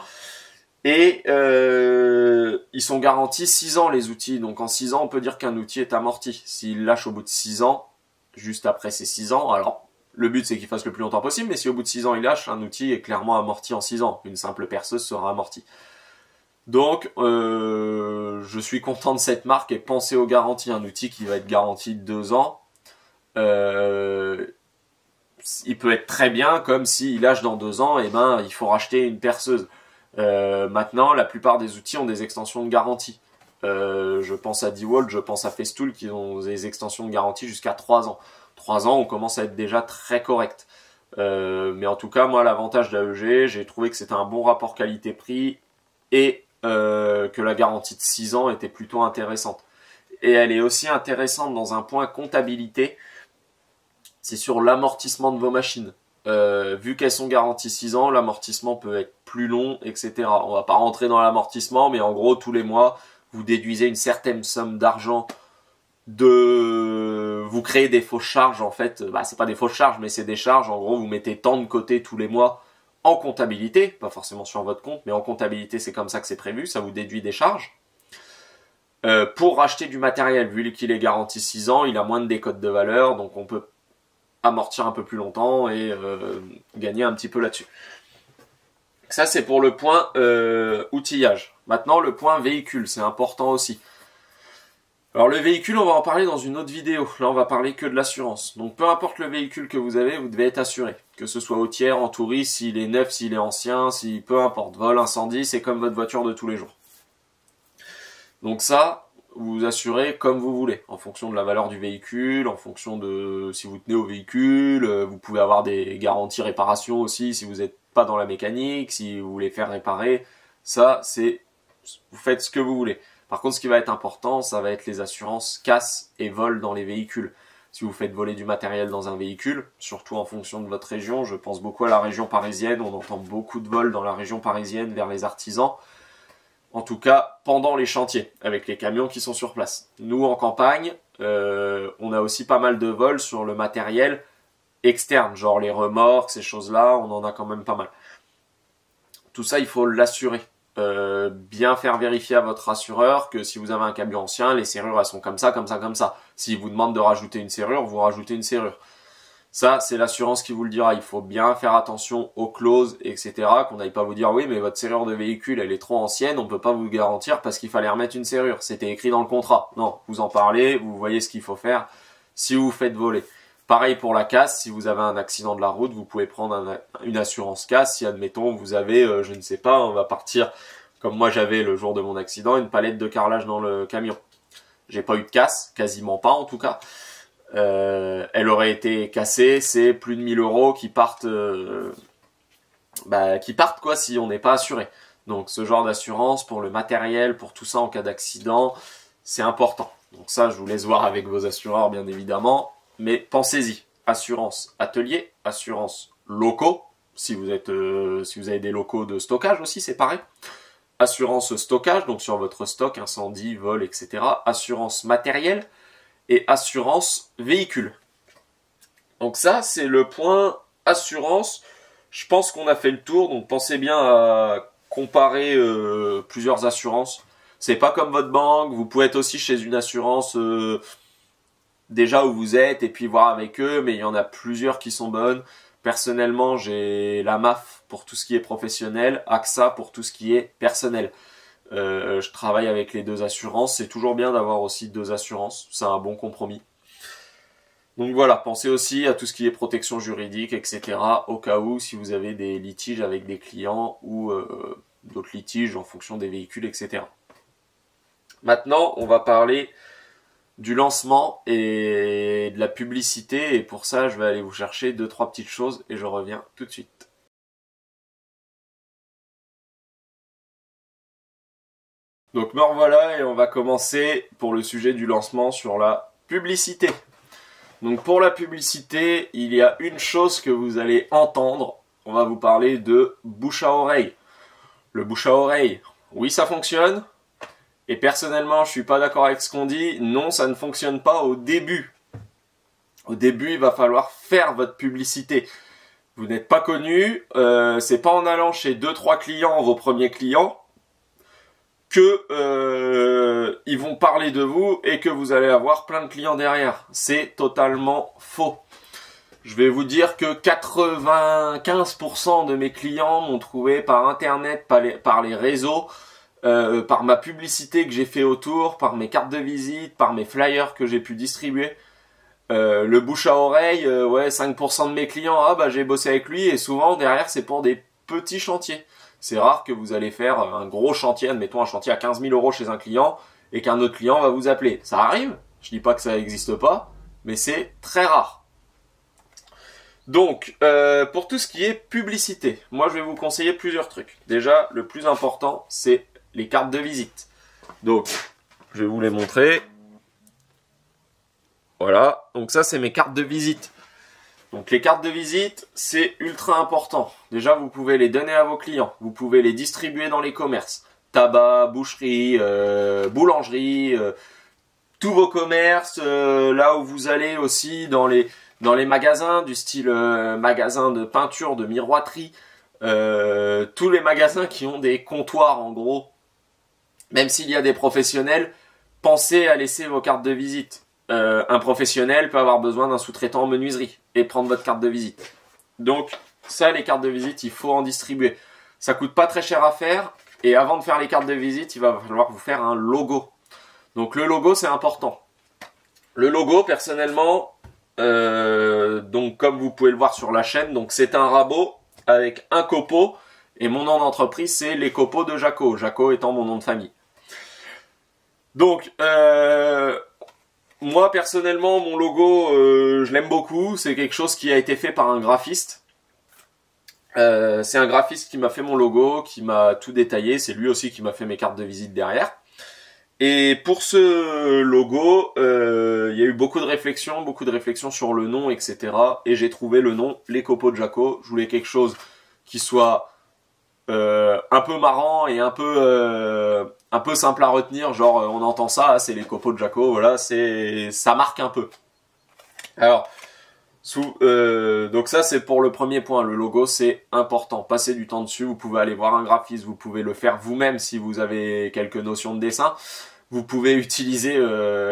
Et ils sont garantis 6 ans les outils. Donc en 6 ans, on peut dire qu'un outil est amorti. S'il lâche au bout de 6 ans, juste après ces 6 ans, alors le but c'est qu'il fasse le plus longtemps possible, mais si au bout de 6 ans il lâche, un outil est clairement amorti en 6 ans. Une simple perceuse sera amortie. Donc je suis content de cette marque et pensez aux garanties. Un outil qui va être garanti 2 ans, il peut être très bien, comme s'il lâche dans 2 ans, et ben il faut racheter une perceuse. Maintenant, la plupart des outils ont des extensions de garantie. Je pense à DeWalt, je pense à Festool qui ont des extensions de garantie jusqu'à 3 ans. 3 ans, on commence à être déjà très correct. Mais en tout cas, moi, l'avantage d'AEG, j'ai trouvé que c'était un bon rapport qualité-prix. et que la garantie de 6 ans était plutôt intéressante. Et elle est aussi intéressante dans un point comptabilité, c'est sur l'amortissement de vos machines. Vu qu'elles sont garanties 6 ans, l'amortissement peut être plus long, etc. On va pas rentrer dans l'amortissement, mais en gros, tous les mois, vous déduisez une certaine somme d'argent vous créez des fausses charges, en fait. Bah, c'est pas des fausses charges, mais c'est des charges. En gros, vous mettez tant de côté tous les mois en comptabilité, pas forcément sur votre compte, mais en comptabilité, c'est comme ça que c'est prévu, ça vous déduit des charges. Pour racheter du matériel, vu qu'il est garanti 6 ans, il a moins de décote de valeur, donc on peut amortir un peu plus longtemps et gagner un petit peu là-dessus. Ça, c'est pour le point outillage. Maintenant, le point véhicule, c'est important aussi. Alors le véhicule, on va en parler dans une autre vidéo. Là, on va parler que de l'assurance. Donc peu importe le véhicule que vous avez, vous devez être assuré. Que ce soit au tiers, en touriste, s'il est neuf, s'il est ancien, peu importe. Vol, incendie, c'est comme votre voiture de tous les jours. Donc ça, vous vous assurez comme vous voulez, en fonction de la valeur du véhicule, en fonction de si vous tenez au véhicule. Vous pouvez avoir des garanties réparation aussi si vous n'êtes pas dans la mécanique, si vous voulez faire réparer. Ça, vous faites ce que vous voulez. Par contre, ce qui va être important, ça va être les assurances casse et vol dans les véhicules. Si vous faites voler du matériel dans un véhicule, surtout en fonction de votre région, je pense beaucoup à la région parisienne, on entend beaucoup de vols dans la région parisienne vers les artisans. En tout cas, pendant les chantiers, avec les camions qui sont sur place. Nous, en campagne, on a aussi pas mal de vols sur le matériel externe, genre les remorques, ces choses-là, on en a quand même pas mal. Tout ça, il faut l'assurer. Bien faire vérifier à votre assureur que si vous avez un camion ancien, les serrures elles sont comme ça, comme ça, comme ça. S'il vous demande de rajouter une serrure, vous rajoutez une serrure. Ça, c'est l'assurance qui vous le dira. Il faut bien faire attention aux clauses, etc. Qu'on n'aille pas vous dire oui, mais votre serrure de véhicule, elle est trop ancienne, on peut pas vous garantir parce qu'il fallait remettre une serrure. C'était écrit dans le contrat. Non, vous en parlez, vous voyez ce qu'il faut faire si vous vous faites voler. Pareil pour la casse, si vous avez un accident de la route, vous pouvez prendre une assurance casse. Si, admettons, vous avez, je ne sais pas, on va partir, comme moi j'avais le jour de mon accident, une palette de carrelage dans le camion. J'ai pas eu de casse, quasiment pas en tout cas. Elle aurait été cassée, c'est plus de 1000 € qui partent quoi si on n'est pas assuré. Donc ce genre d'assurance pour le matériel, pour tout ça en cas d'accident, c'est important. Donc ça, je vous laisse voir avec vos assureurs bien évidemment. Mais pensez-y, assurance atelier, assurance locaux, si vous avez des locaux de stockage aussi, c'est pareil. Assurance stockage, donc sur votre stock, incendie, vol, etc. Assurance matériel et assurance véhicule. Donc ça, c'est le point assurance. Je pense qu'on a fait le tour, donc pensez bien à comparer plusieurs assurances. C'est pas comme votre banque, vous pouvez être aussi chez une assurance déjà où vous êtes et puis voir avec eux, mais il y en a plusieurs qui sont bonnes. Personnellement, j'ai la MAF pour tout ce qui est professionnel, AXA pour tout ce qui est personnel. Je travaille avec les deux assurances, c'est toujours bien d'avoir aussi deux assurances, c'est un bon compromis. Donc voilà, pensez aussi à tout ce qui est protection juridique, etc. au cas où si vous avez des litiges avec des clients ou d'autres litiges en fonction des véhicules, etc. Maintenant, on va parler du lancement et de la publicité, et pour ça je vais aller vous chercher 2-3 petites choses et je reviens tout de suite. Donc me revoilà et on va commencer pour le sujet du lancement sur la publicité. Donc pour la publicité, il y a une chose que vous allez entendre, on va vous parler de bouche à oreille. Le bouche à oreille, oui ça fonctionne. Et personnellement, je suis pas d'accord avec ce qu'on dit. Non, ça ne fonctionne pas au début. Au début, il va falloir faire votre publicité. Vous n'êtes pas connu. C'est pas en allant chez 2-3 clients, vos premiers clients, que ils vont parler de vous et que vous allez avoir plein de clients derrière. C'est totalement faux. Je vais vous dire que 95% de mes clients m'ont trouvé par internet, par les réseaux, par ma publicité que j'ai fait autour, par mes cartes de visite, par mes flyers que j'ai pu distribuer. Le bouche à oreille, ouais, 5% de mes clients, ah bah j'ai bossé avec lui, et souvent derrière c'est pour des petits chantiers. C'est rare que vous allez faire un gros chantier, admettons un chantier à 15 000 € chez un client, et qu'un autre client va vous appeler. Ça arrive, je dis pas que ça n'existe pas, mais c'est très rare. Donc, pour tout ce qui est publicité, moi je vais vous conseiller plusieurs trucs. Déjà, le plus important, c'est les cartes de visite. Donc, je vais vous les montrer. Voilà, donc ça c'est mes cartes de visite. Donc les cartes de visite, c'est ultra important. Déjà, vous pouvez les donner à vos clients. Vous pouvez les distribuer dans les commerces. Tabac, boucherie, boulangerie, tous vos commerces. Là où vous allez aussi dans les magasins du style magasin de peinture, de miroiterie. Tous les magasins qui ont des comptoirs en gros. Même s'il y a des professionnels, pensez à laisser vos cartes de visite. Un professionnel peut avoir besoin d'un sous-traitant en menuiserie et prendre votre carte de visite. Donc ça, les cartes de visite, il faut en distribuer. Ça coûte pas très cher à faire et avant de faire les cartes de visite, il va falloir vous faire un logo. Donc le logo, c'est important. Le logo, personnellement, donc comme vous pouvez le voir sur la chaîne, donc c'est un rabot avec un copeau et mon nom d'entreprise, c'est les copeaux de Jaco. Jaco étant mon nom de famille. Donc moi personnellement mon logo je l'aime beaucoup, c'est quelque chose qui a été fait par un graphiste. C'est un graphiste qui m'a fait mon logo, qui m'a tout détaillé, c'est lui aussi qui m'a fait mes cartes de visite derrière. Et pour ce logo, il y a eu beaucoup de réflexions sur le nom, etc. Et j'ai trouvé le nom Les Copeaux de Jaco. Je voulais quelque chose qui soit un peu marrant et un peu simple à retenir, genre on entend ça, c'est les copeaux de Jaco, voilà, ça marque un peu. Alors, donc ça c'est pour le premier point, le logo c'est important, passez du temps dessus, vous pouvez aller voir un graphiste, vous pouvez le faire vous-même si vous avez quelques notions de dessin, vous pouvez utiliser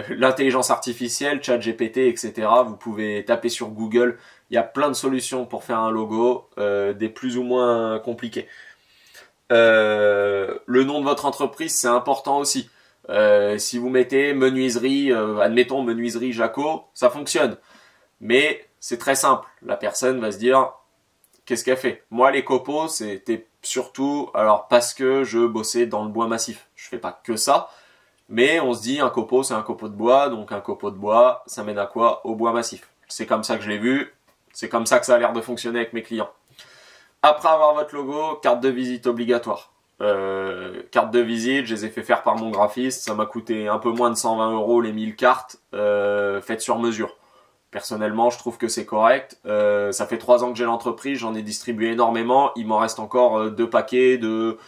l'intelligence artificielle, ChatGPT, etc. Vous pouvez taper sur Google, il y a plein de solutions pour faire un logo, des plus ou moins compliqués. Le nom de votre entreprise c'est important aussi. Si vous mettez menuiserie, admettons menuiserie Jaco, ça fonctionne. Mais c'est très simple. La personne va se dire qu'est-ce qu'elle fait. Moi les copeaux c'était surtout alors parce que je bossais dans le bois massif. Je fais pas que ça, mais on se dit un copeau c'est un copeau de bois, donc un copeau de bois ça mène à quoi? Au bois massif. C'est comme ça que je l'ai vu. C'est comme ça que ça a l'air de fonctionner avec mes clients. Après avoir votre logo, carte de visite obligatoire. Carte de visite, je les ai fait faire par mon graphiste. Ça m'a coûté un peu moins de 120 € les 1000 cartes faites sur mesure. Personnellement, je trouve que c'est correct. Ça fait 3 ans que j'ai l'entreprise, j'en ai distribué énormément. Il m'en reste encore 2 paquets de...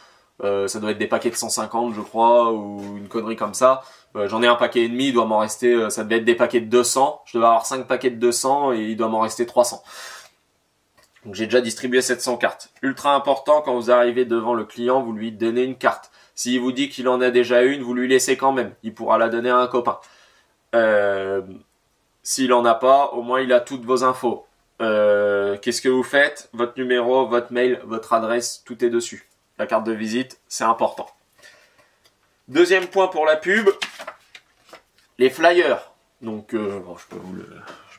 ça doit être des paquets de 150, je crois, ou une connerie comme ça. J'en ai un paquet et demi, il doit m'en rester... ça devait être des paquets de 200. Je devais avoir 5 paquets de 200 et il doit m'en rester 300. Donc j'ai déjà distribué 700 cartes. Ultra important, quand vous arrivez devant le client, vous lui donnez une carte. S'il vous dit qu'il en a déjà une, vous lui laissez quand même. Il pourra la donner à un copain. S'il en a pas, au moins il a toutes vos infos. Qu'est-ce que vous faites? Votre numéro, votre mail, votre adresse, tout est dessus. La carte de visite, c'est important. Deuxième point pour la pub, les flyers. Donc bon, je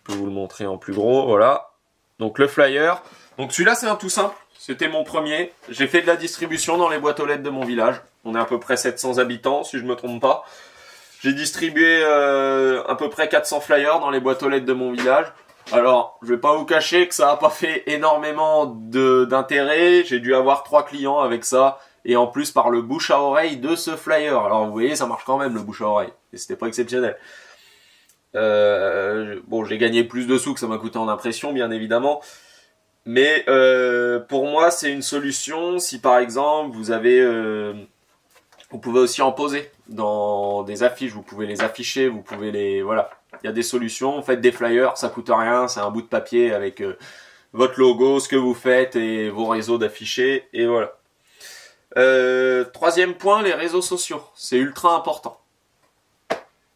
peux vous le montrer en plus gros, voilà. Donc le flyer, donc celui-là c'est un tout simple, c'était mon premier. J'ai fait de la distribution dans les boîtes aux lettres de mon village. On est à peu près 700 habitants si je me trompe pas. J'ai distribué à peu près 400 flyers dans les boîtes aux lettres de mon village. Alors, je vais pas vous cacher que ça n'a pas fait énormément d'intérêt. J'ai dû avoir 3 clients avec ça. Et en plus par le bouche à oreille de ce flyer. Alors vous voyez, ça marche quand même le bouche à oreille. Et c'était pas exceptionnel. Bon, j'ai gagné plus de sous que ça m'a coûté en impression, bien évidemment. Mais pour moi, c'est une solution. Si par exemple, vous avez... vous pouvez aussi en poser dans des affiches. Vous pouvez les afficher, vous pouvez les... Voilà. Il y a des solutions. Faites des flyers, ça coûte rien. C'est un bout de papier avec votre logo, ce que vous faites et vos réseaux d'affichés. Et voilà. Troisième point, les réseaux sociaux. C'est ultra important.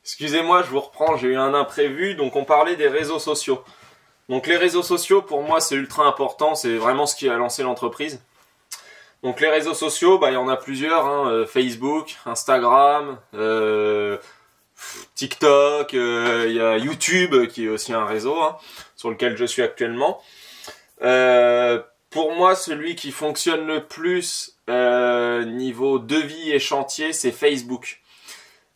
Excusez-moi, je vous reprends, j'ai eu un imprévu, donc on parlait des réseaux sociaux. Donc les réseaux sociaux, pour moi, c'est ultra important, c'est vraiment ce qui a lancé l'entreprise. Donc les réseaux sociaux, bah, il y en a plusieurs, hein, Facebook, Instagram, TikTok, il y a YouTube qui est aussi un réseau hein, sur lequel je suis actuellement. Pour moi, celui qui fonctionne le plus niveau devis et chantier, c'est Facebook.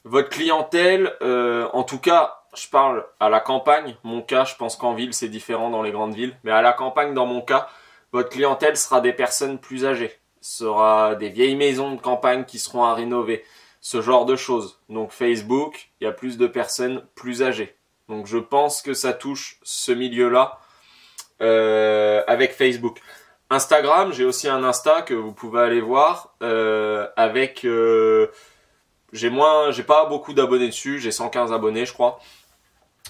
Votre clientèle, en tout cas, je parle à la campagne. Mon cas, je pense qu'en ville, c'est différent dans les grandes villes. Mais à la campagne, dans mon cas, votre clientèle sera des personnes plus âgées. Ce sera des vieilles maisons de campagne qui seront à rénover. Ce genre de choses. Donc Facebook, il y a plus de personnes plus âgées. Donc je pense que ça touche ce milieu-là avec Facebook. Instagram, j'ai aussi un Insta que vous pouvez aller voir j'ai pas beaucoup d'abonnés dessus, j'ai 115 abonnés je crois.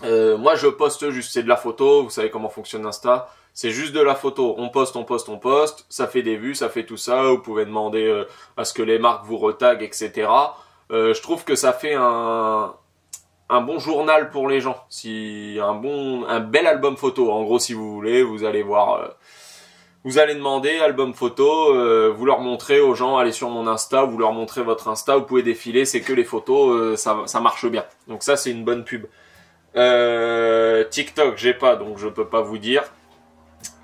Moi je poste juste, c'est de la photo, vous savez comment fonctionne Insta, c'est juste de la photo, on poste, ça fait des vues, ça fait tout ça, vous pouvez demander à ce que les marques vous retaguent, etc. Je trouve que ça fait un bon journal pour les gens, un bel album photo, en gros si vous voulez, vous allez voir... Vous allez demander album photo, vous leur montrez aux gens, allez sur mon Insta, vous leur montrez votre Insta, vous pouvez défiler, c'est que les photos, ça marche bien. Donc ça c'est une bonne pub. TikTok j'ai pas, donc je peux pas vous dire.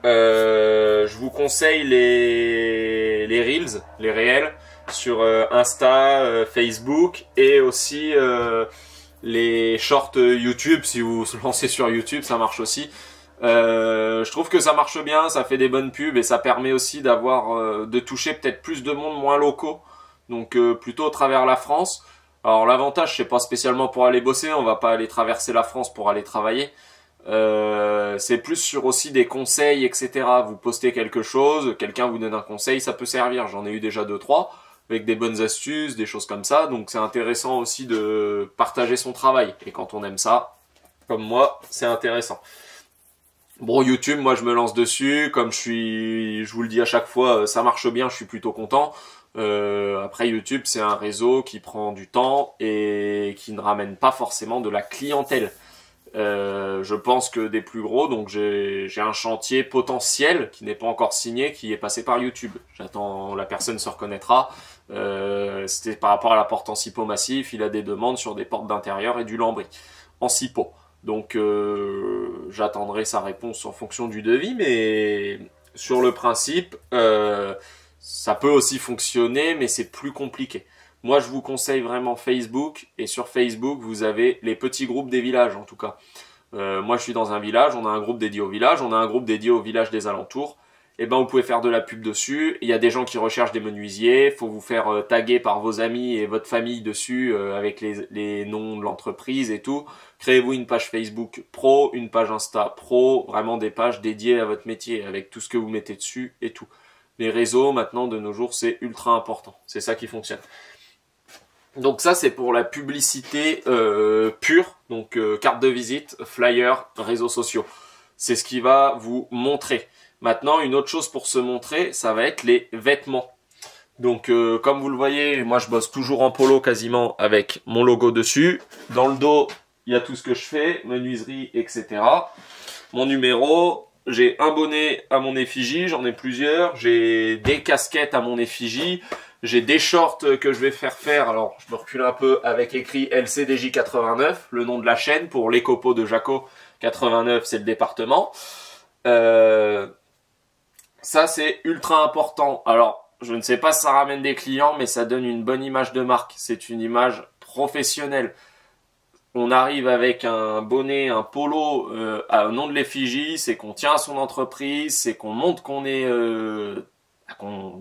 Je vous conseille les Reels, les réels, sur Insta, Facebook et aussi les shorts YouTube. Si vous vous lancez sur YouTube, ça marche aussi. Je trouve que ça marche bien, ça fait des bonnes pubs et ça permet aussi de toucher peut-être plus de monde moins locaux, donc plutôt au travers la France. Alors l'avantage c'est pas spécialement pour aller bosser, on va pas aller traverser la France pour aller travailler. C'est plus sur aussi des conseils, etc. Vous postez quelque chose, quelqu'un vous donne un conseil, ça peut servir. J'en ai eu déjà 2-3 avec des bonnes astuces, des choses comme ça. Donc c'est intéressant aussi de partager son travail. Et quand on aime ça, comme moi, c'est intéressant. Bon, YouTube, moi je me lance dessus, comme je vous le dis à chaque fois, ça marche bien, je suis plutôt content. Après YouTube, c'est un réseau qui prend du temps et qui ne ramène pas forcément de la clientèle. Je pense que des plus gros, donc j'ai un chantier potentiel qui n'est pas encore signé, qui est passé par YouTube. J'attends, la personne se reconnaîtra. C'était par rapport à la porte en cipeaux massif, il a des demandes sur des portes d'intérieur et du lambris en cipeaux. Donc j'attendrai sa réponse en fonction du devis, mais sur le principe, ça peut aussi fonctionner, mais c'est plus compliqué. Moi, je vous conseille vraiment Facebook, et sur Facebook, vous avez les petits groupes des villages, en tout cas. Moi, je suis dans un village, on a un groupe dédié au village, on a un groupe dédié au village des alentours. Et ben, vous pouvez faire de la pub dessus. Il y a des gens qui recherchent des menuisiers. Faut vous faire taguer par vos amis et votre famille dessus avec les noms de l'entreprise et tout. Créez-vous une page Facebook pro, une page Insta pro, vraiment des pages dédiées à votre métier avec tout ce que vous mettez dessus et tout. Les réseaux, maintenant, de nos jours, c'est ultra important. C'est ça qui fonctionne. Donc ça, c'est pour la publicité pure. Donc carte de visite, flyer, réseaux sociaux. C'est ce qui va vous montrer. Maintenant, une autre chose pour se montrer, ça va être les vêtements. Donc, comme vous le voyez, moi je bosse toujours en polo quasiment avec mon logo dessus. Dans le dos, il y a tout ce que je fais, menuiserie, etc. Mon numéro, j'ai un bonnet à mon effigie, j'en ai plusieurs. J'ai des casquettes à mon effigie. J'ai des shorts que je vais faire. Alors, je me recule un peu avec écrit LCDJ89, le nom de la chaîne pour les copeaux de Jaco. 89, c'est le département. Ça, c'est ultra important. Alors, je ne sais pas si ça ramène des clients, mais ça donne une bonne image de marque. C'est une image professionnelle. On arrive avec un bonnet, un polo au nom de l'effigie, c'est qu'on tient à son entreprise, c'est qu'on montre qu'on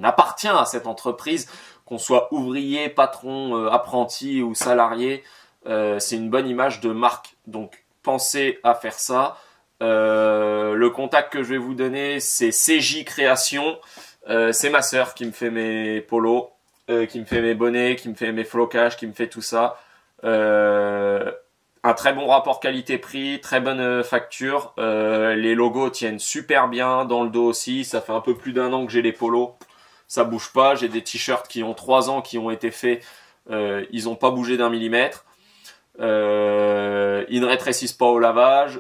appartient à cette entreprise, qu'on soit ouvrier, patron, apprenti ou salarié. C'est une bonne image de marque. Donc, pensez à faire ça. Le contact que je vais vous donner, c'est CJ Création. C'est ma sœur qui me fait mes polos, qui me fait mes bonnets, qui me fait mes flocages, qui me fait tout ça. Un très bon rapport qualité-prix, très bonne facture. Les logos tiennent super bien dans le dos aussi. Ça fait un peu plus d'1 an que j'ai les polos. Ça bouge pas. J'ai des t-shirts qui ont 3 ans qui ont été faits. Ils ont pas bougé d'1 millimètre. Ils ne rétrécissent pas au lavage,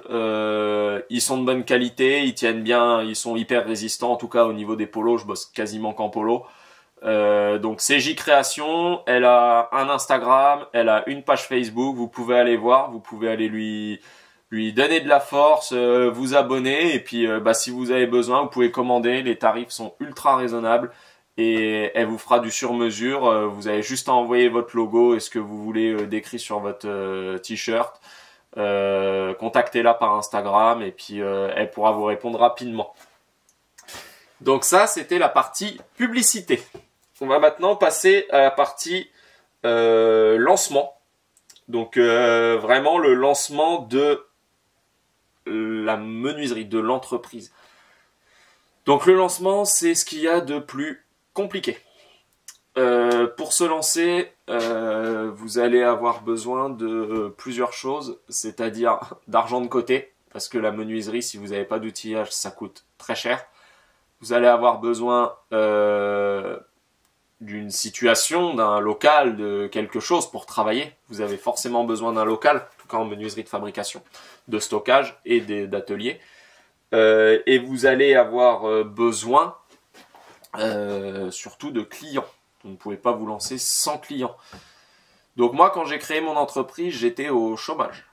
ils sont de bonne qualité, ils tiennent bien, ils sont hyper résistants. En tout cas au niveau des polos, je bosse quasiment qu'en polo. Donc CJ Création, elle a un Instagram, elle a une page Facebook, vous pouvez aller voir, vous pouvez aller lui donner de la force, vous abonner, et puis si vous avez besoin, vous pouvez commander, les tarifs sont ultra raisonnables. Et elle vous fera du sur-mesure. Vous avez juste à envoyer votre logo et ce que vous voulez décrit sur votre t-shirt. contactez-la par Instagram et puis elle pourra vous répondre rapidement. Donc ça, c'était la partie publicité. On va maintenant passer à la partie lancement. Donc vraiment le lancement de la menuiserie, de l'entreprise. Donc le lancement, c'est ce qu'il y a de plus compliqué. Pour se lancer, vous allez avoir besoin de plusieurs choses, c'est-à-dire d'argent de côté, parce que la menuiserie, si vous n'avez pas d'outillage, ça coûte très cher. Vous allez avoir besoin d'une situation, d'un local, de quelque chose pour travailler. Vous avez forcément besoin d'un local, en tout cas en menuiserie de fabrication, de stockage et d'ateliers. Et vous allez avoir besoin surtout de clients. Vous ne pouvez pas vous lancer sans clients. Donc moi, quand j'ai créé mon entreprise, j'étais au chômage.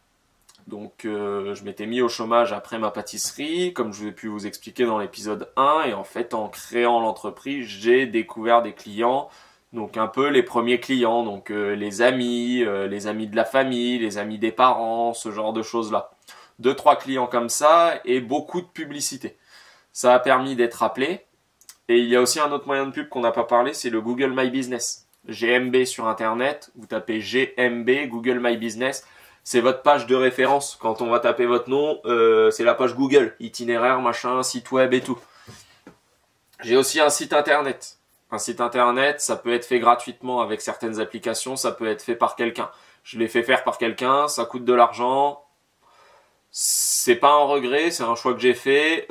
Donc je m'étais mis au chômage après ma pâtisserie, comme je vous ai pu vous expliquer dans l'épisode 1. Et en fait, en créant l'entreprise, j'ai découvert des clients. Donc un peu les premiers clients, donc les amis de la famille, les amis des parents, ce genre de choses-là. 2-3 clients comme ça et beaucoup de publicité. Ça a permis d'être appelé. Et il y a aussi un autre moyen de pub qu'on n'a pas parlé, c'est le Google My Business. GMB sur Internet, vous tapez GMB, Google My Business, c'est votre page de référence. Quand on va taper votre nom, c'est la page Google, itinéraire, machin, site web et tout. J'ai aussi un site Internet. Un site Internet, ça peut être fait gratuitement avec certaines applications, ça peut être fait par quelqu'un. Je l'ai fait faire par quelqu'un, ça coûte de l'argent. C'est pas un regret, c'est un choix que j'ai fait.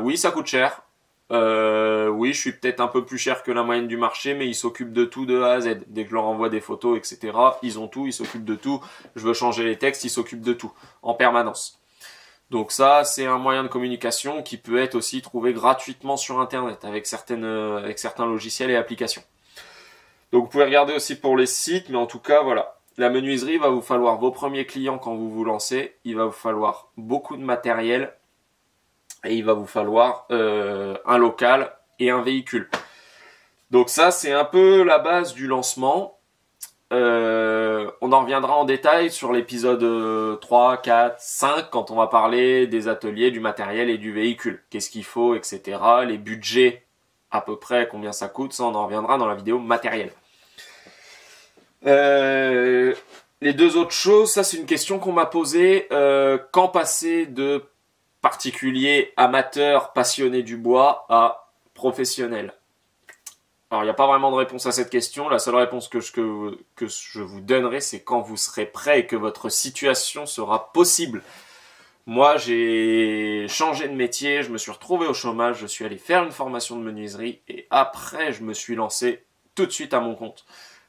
Oui, ça coûte cher. Oui, je suis peut-être un peu plus cher que la moyenne du marché, mais ils s'occupent de tout de A à Z. Dès que je leur envoie des photos, etc., ils ont tout, ils s'occupent de tout. Je veux changer les textes, ils s'occupent de tout, en permanence. Donc ça, c'est un moyen de communication qui peut être aussi trouvé gratuitement sur Internet, avec certains logiciels et applications. Donc vous pouvez regarder aussi pour les sites, mais en tout cas, voilà. La menuiserie, il va vous falloir vos premiers clients quand vous vous lancez. Il va vous falloir beaucoup de matériel. Et il va vous falloir un local et un véhicule. Donc ça, c'est un peu la base du lancement. On en reviendra en détail sur l'épisode 3, 4, 5, quand on va parler des ateliers, du matériel et du véhicule. Qu'est-ce qu'il faut, etc. Les budgets, à peu près, combien ça coûte. Ça, on en reviendra dans la vidéo matériel. Les deux autres choses, ça c'est une question qu'on m'a posée. Quand passer de particulier, amateur, passionné du bois à professionnel? Alors, il n'y a pas vraiment de réponse à cette question. La seule réponse que je vous donnerai, c'est quand vous serez prêt et que votre situation sera possible. Moi, j'ai changé de métier, je me suis retrouvé au chômage, je suis allé faire une formation de menuiserie et après, je me suis lancé tout de suite à mon compte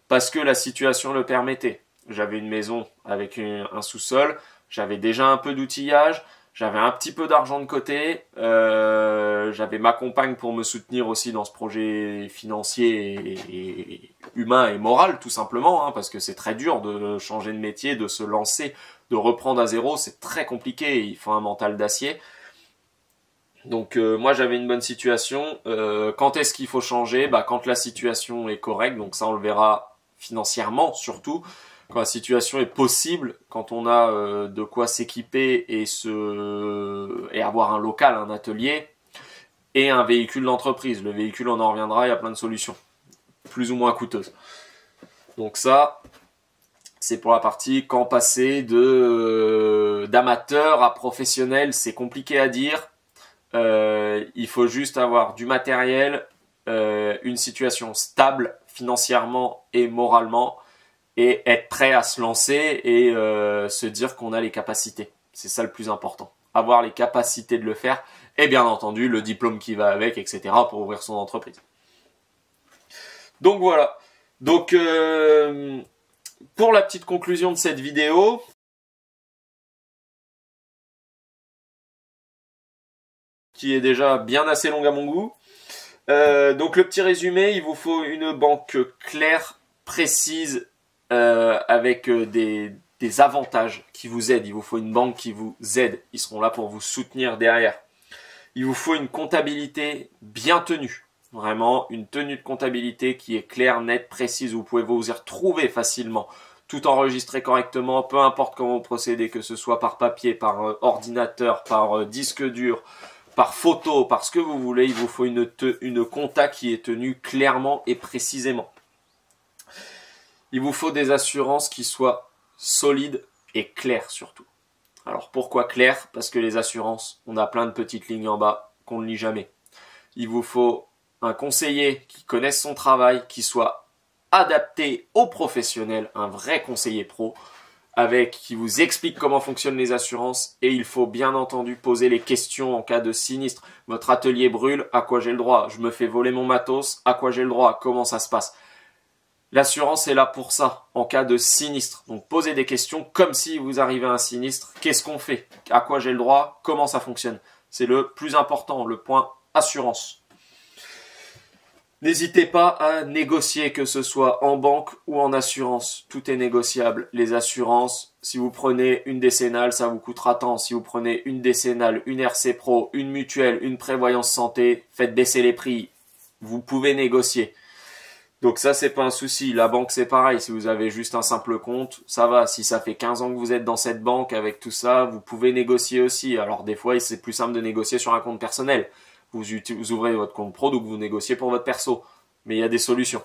parce que la situation le permettait. J'avais une maison avec un sous-sol, j'avais déjà un peu d'outillage, j'avais un petit peu d'argent de côté, j'avais ma compagne pour me soutenir aussi dans ce projet financier et humain et moral tout simplement, hein, parce que c'est très dur de changer de métier, de se lancer, de reprendre à zéro, c'est très compliqué, il faut un mental d'acier. Donc moi j'avais une bonne situation. Quand est-ce qu'il faut changer? Quand la situation est correcte, donc ça on le verra financièrement surtout. Quand la situation est possible, quand on a de quoi s'équiper et avoir un local, un atelier et un véhicule d'entreprise. Le véhicule, on en reviendra, il y a plein de solutions, plus ou moins coûteuses. Donc ça, c'est pour la partie quand passer d'amateur à professionnel, c'est compliqué à dire. Il faut juste avoir du matériel, une situation stable financièrement et moralement, et être prêt à se lancer et se dire qu'on a les capacités. C'est ça le plus important. Avoir les capacités de le faire et bien entendu le diplôme qui va avec, etc. pour ouvrir son entreprise. Donc voilà. Donc pour la petite conclusion de cette vidéo, qui est déjà bien assez longue à mon goût. Donc le petit résumé, il vous faut une banque claire, précise, avec des avantages qui vous aident. Il vous faut une banque qui vous aide. Ils seront là pour vous soutenir derrière. Il vous faut une comptabilité bien tenue. Vraiment, une tenue de comptabilité qui est claire, nette, précise. Vous pouvez vous y retrouver facilement tout enregistrer correctement, peu importe comment vous procédez, que ce soit par papier, par ordinateur, par disque dur, par photo, par ce que vous voulez, il vous faut une compta qui est tenue clairement et précisément. Il vous faut des assurances qui soient solides et claires surtout. Alors pourquoi claires? Parce que les assurances, on a plein de petites lignes en bas qu'on ne lit jamais. Il vous faut un conseiller qui connaisse son travail, qui soit adapté aux professionnels, un vrai conseiller pro, qui vous explique comment fonctionnent les assurances, et il faut bien entendu poser les questions en cas de sinistre. Votre atelier brûle, à quoi j'ai le droit? Je me fais voler mon matos, à quoi j'ai le droit? Comment ça se passe? L'assurance est là pour ça, en cas de sinistre. Donc posez des questions comme si vous arrivez à un sinistre. Qu'est-ce qu'on fait? À quoi j'ai le droit? Comment ça fonctionne? C'est le plus important, le point assurance. N'hésitez pas à négocier, que ce soit en banque ou en assurance. Tout est négociable. Les assurances, si vous prenez une décennale, ça vous coûtera tant. Si vous prenez une décennale, une RC Pro, une mutuelle, une prévoyance santé, faites baisser les prix. Vous pouvez négocier. Donc ça, c'est pas un souci. La banque, c'est pareil. Si vous avez juste un simple compte, ça va. Si ça fait 15 ans que vous êtes dans cette banque avec tout ça, vous pouvez négocier aussi. Alors des fois, c'est plus simple de négocier sur un compte personnel. Vous ouvrez votre compte pro, donc vous négociez pour votre perso. Mais il y a des solutions.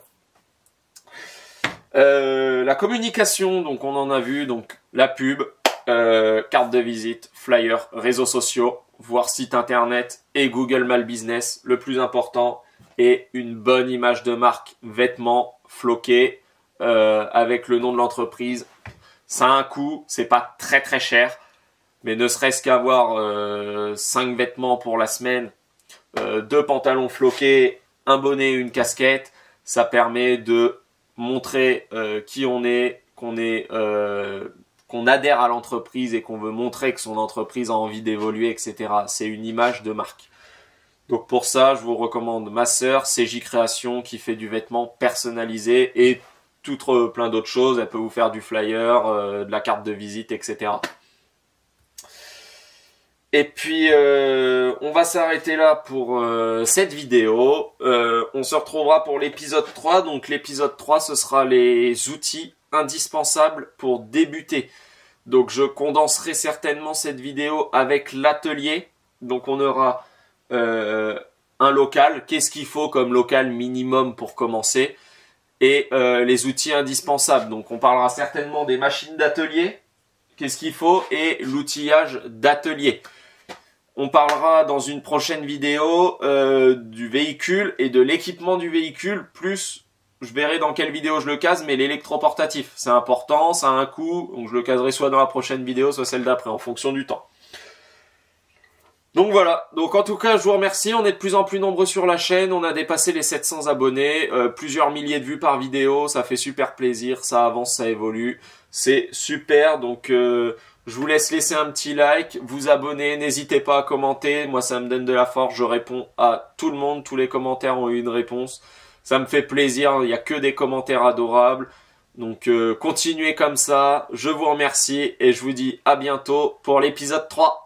La communication, donc on en a vu. Donc la pub, carte de visite, flyer, réseaux sociaux, voire site internet et Google My Business. Le plus important, et une bonne image de marque, vêtements floqués avec le nom de l'entreprise. Ça a un coût, c'est pas très très cher, mais ne serait-ce qu'avoir 5 vêtements pour la semaine, 2 pantalons floqués, un bonnet, une casquette, ça permet de montrer qui on est, qu'on adhère à l'entreprise et qu'on veut montrer que son entreprise a envie d'évoluer, etc. C'est une image de marque. Donc pour ça, je vous recommande ma sœur, CJ Création, qui fait du vêtement personnalisé et plein d'autres choses. Elle peut vous faire du flyer, de la carte de visite, etc. Et puis, on va s'arrêter là pour cette vidéo. On se retrouvera pour l'épisode 3. Donc l'épisode 3, ce sera les outils indispensables pour débuter. Donc je condenserai certainement cette vidéo avec l'atelier. Donc on aura un local, qu'est-ce qu'il faut comme local minimum pour commencer, et les outils indispensables. Donc on parlera certainement des machines d'atelier, qu'est-ce qu'il faut, et l'outillage d'atelier. On parlera dans une prochaine vidéo du véhicule et de l'équipement du véhicule, plus je verrai dans quelle vidéo je le case, mais l'électroportatif, c'est important, ça a un coût, donc je le caserai soit dans la prochaine vidéo, soit celle d'après, en fonction du temps. Donc voilà, donc en tout cas je vous remercie, on est de plus en plus nombreux sur la chaîne, on a dépassé les 700 abonnés, plusieurs milliers de vues par vidéo, ça fait super plaisir, ça avance, ça évolue, c'est super, donc je vous laisse laisser un petit like, vous abonner, n'hésitez pas à commenter, moi ça me donne de la force, je réponds à tout le monde, tous les commentaires ont eu une réponse, ça me fait plaisir, il n'y a que des commentaires adorables, donc continuez comme ça, je vous remercie et je vous dis à bientôt pour l'épisode 3.